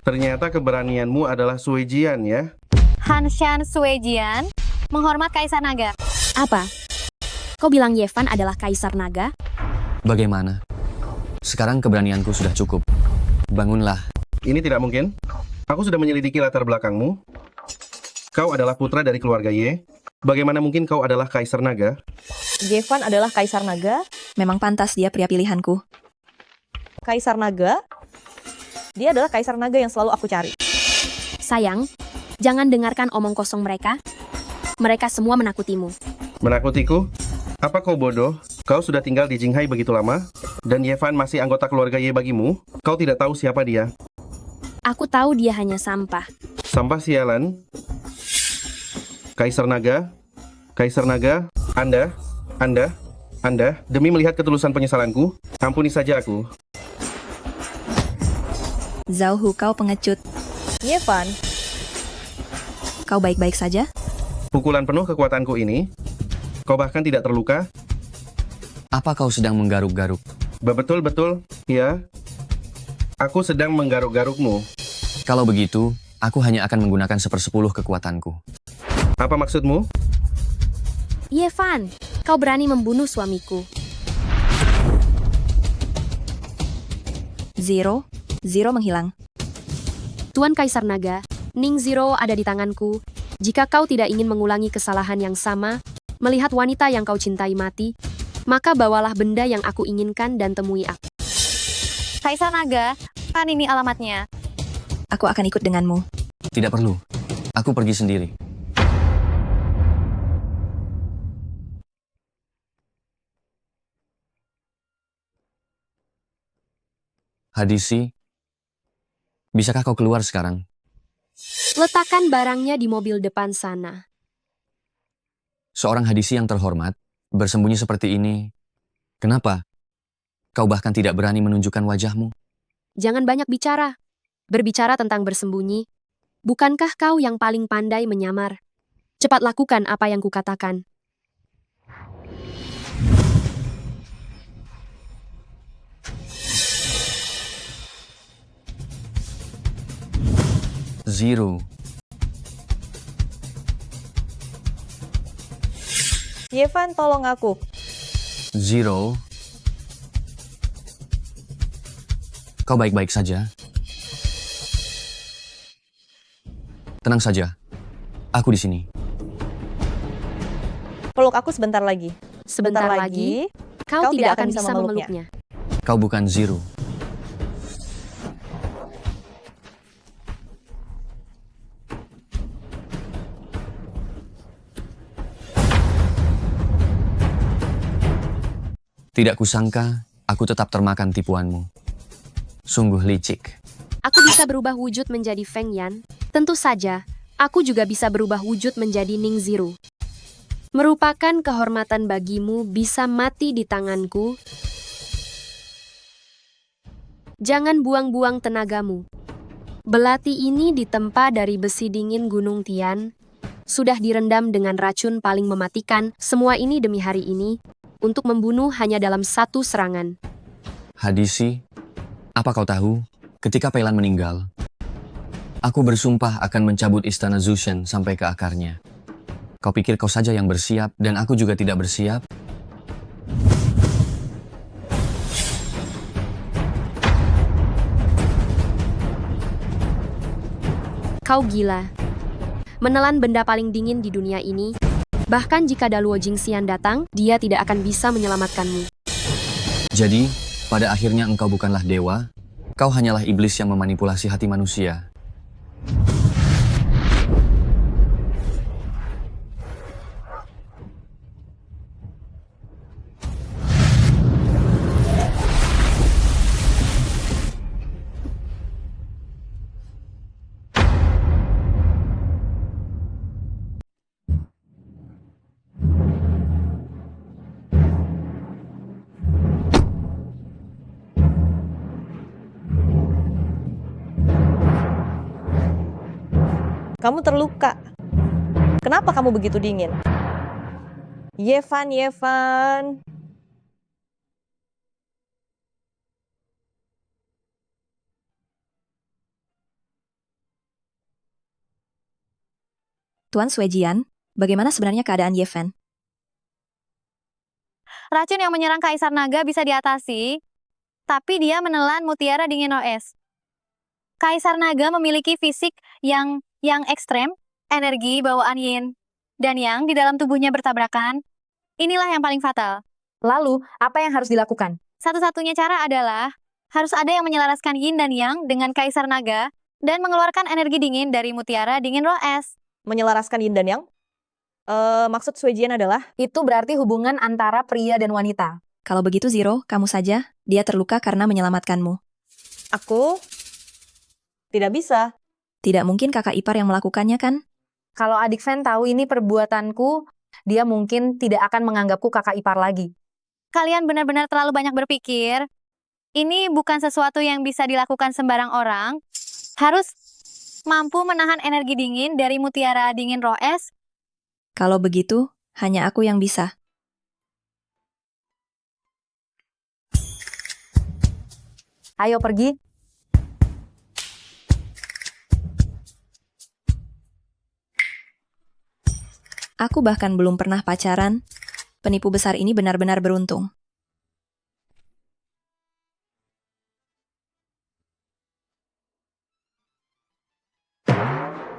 Ternyata keberanianmu adalah Suejian, ya?
Hanshan Suejian, menghormat Kaisar Naga.
Apa? Kau bilang Yevan adalah Kaisar Naga?
Bagaimana? Sekarang keberanianku sudah cukup. Bangunlah.
Ini tidak mungkin. Aku sudah menyelidiki latar belakangmu. Kau adalah putra dari keluarga Ye. Bagaimana mungkin kau adalah Kaisar Naga?
Yevan adalah Kaisar Naga.
Memang pantas dia pria pilihanku.
Kaisar Naga? Dia adalah Kaisar Naga yang selalu aku cari.
Sayang, Jangan dengarkan omong kosong mereka. Mereka semua menakutimu.
Menakutiku? Apa kau bodoh? Kau sudah tinggal di Jinghai begitu lama? Dan Yevan masih anggota keluarga Ye bagimu? Kau tidak tahu siapa dia?
Aku tahu dia hanya sampah.
Sampah sialan? Kaisar Naga? Kaisar Naga? Anda, demi melihat ketulusan penyesalanku, ampuni saja aku.
Zhao Hu, kau pengecut.
Yevan,
Kau baik-baik saja?
Pukulan penuh kekuatanku ini, kau bahkan tidak terluka?
Apa kau sedang menggaruk-garuk?
Betul-betul, ya. Aku sedang menggaruk-garukmu.
Kalau begitu, aku hanya akan menggunakan 1/10 kekuatanku.
Apa maksudmu?
Yevan, kau berani membunuh suamiku.
Zero menghilang.
Tuan Kaisar Naga, Ning Zero ada di tanganku. Jika kau tidak ingin mengulangi kesalahan yang sama, melihat wanita yang kau cintai mati, maka bawalah benda yang aku inginkan dan temui aku.
Kaisar Naga, kan ini alamatnya.
Aku akan ikut denganmu.
Tidak perlu. Aku pergi sendiri. Hadisi, bisakah kau keluar sekarang?
Letakkan barangnya di mobil depan sana.
Seorang hadisi yang terhormat, bersembunyi seperti ini. Kenapa? Kau bahkan tidak berani menunjukkan wajahmu.
Jangan banyak bicara. Berbicara tentang bersembunyi. Bukankah kau yang paling pandai menyamar? Cepat lakukan apa yang kukatakan.
Zero.
Yevan, tolong aku.
Zero. Kau baik-baik saja? Tenang saja. Aku di sini.
Peluk aku sebentar lagi.
Sebentar lagi, kau tidak akan bisa memeluknya.
Kau bukan Zero. Tidak kusangka, aku tetap termakan tipuanmu. Sungguh licik.
Aku bisa berubah wujud menjadi Feng Yan. Tentu saja, aku juga bisa berubah wujud menjadi Ning Zero. Merupakan kehormatan bagimu bisa mati di tanganku. Jangan buang-buang tenagamu. Belati ini ditempa dari besi dingin Gunung Tian. Sudah direndam dengan racun paling mematikan. Semua ini demi hari ini. Untuk membunuh hanya dalam satu serangan.
Hadisi, apa kau tahu? Ketika Peilan meninggal, aku bersumpah akan mencabut istana Zushen sampai ke akarnya. Kau pikir kau saja yang bersiap dan aku juga tidak bersiap?
Kau gila. Menelan benda paling dingin di dunia ini. Bahkan jika Daluo Jingxian datang, dia tidak akan bisa menyelamatkanmu.
Jadi, pada akhirnya engkau bukanlah dewa, kau hanyalah iblis yang memanipulasi hati manusia.
Kamu terluka. Kenapa kamu begitu dingin? Yevan.
Tuan Suejian, bagaimana sebenarnya keadaan Yevan?
Racun yang menyerang Kaisar Naga bisa diatasi, tapi dia menelan mutiara dingin OS. Kaisar Naga memiliki fisik yang ekstrem, energi bawaan yin, dan yang di dalam tubuhnya bertabrakan. Inilah yang paling fatal.
Lalu, apa yang harus dilakukan?
Satu-satunya cara adalah, harus ada yang menyelaraskan yin dan yang dengan Kaisar Naga, dan mengeluarkan energi dingin dari mutiara dingin roh es.
Menyelaraskan yin dan yang? Maksud Suejian adalah?
Itu berarti hubungan antara pria dan wanita.
Kalau begitu Zero, kamu saja. Dia terluka karena menyelamatkanmu.
Aku tidak bisa.
Tidak mungkin kakak ipar yang melakukannya kan?
Kalau adik Fen tahu ini perbuatanku, dia mungkin tidak akan menganggapku kakak ipar lagi.
Kalian benar-benar terlalu banyak berpikir. Ini bukan sesuatu yang bisa dilakukan sembarang orang. Harus mampu menahan energi dingin dari mutiara dingin roh es.
Kalau begitu, hanya aku yang bisa.
Ayo pergi.
Aku bahkan belum pernah pacaran. Penipu besar ini benar-benar beruntung.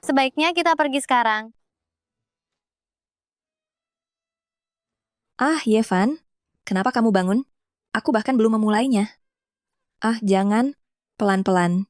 Sebaiknya kita pergi sekarang.
Ah, Yevan. Kenapa kamu bangun? Aku bahkan belum memulainya. Ah, jangan. Pelan-pelan.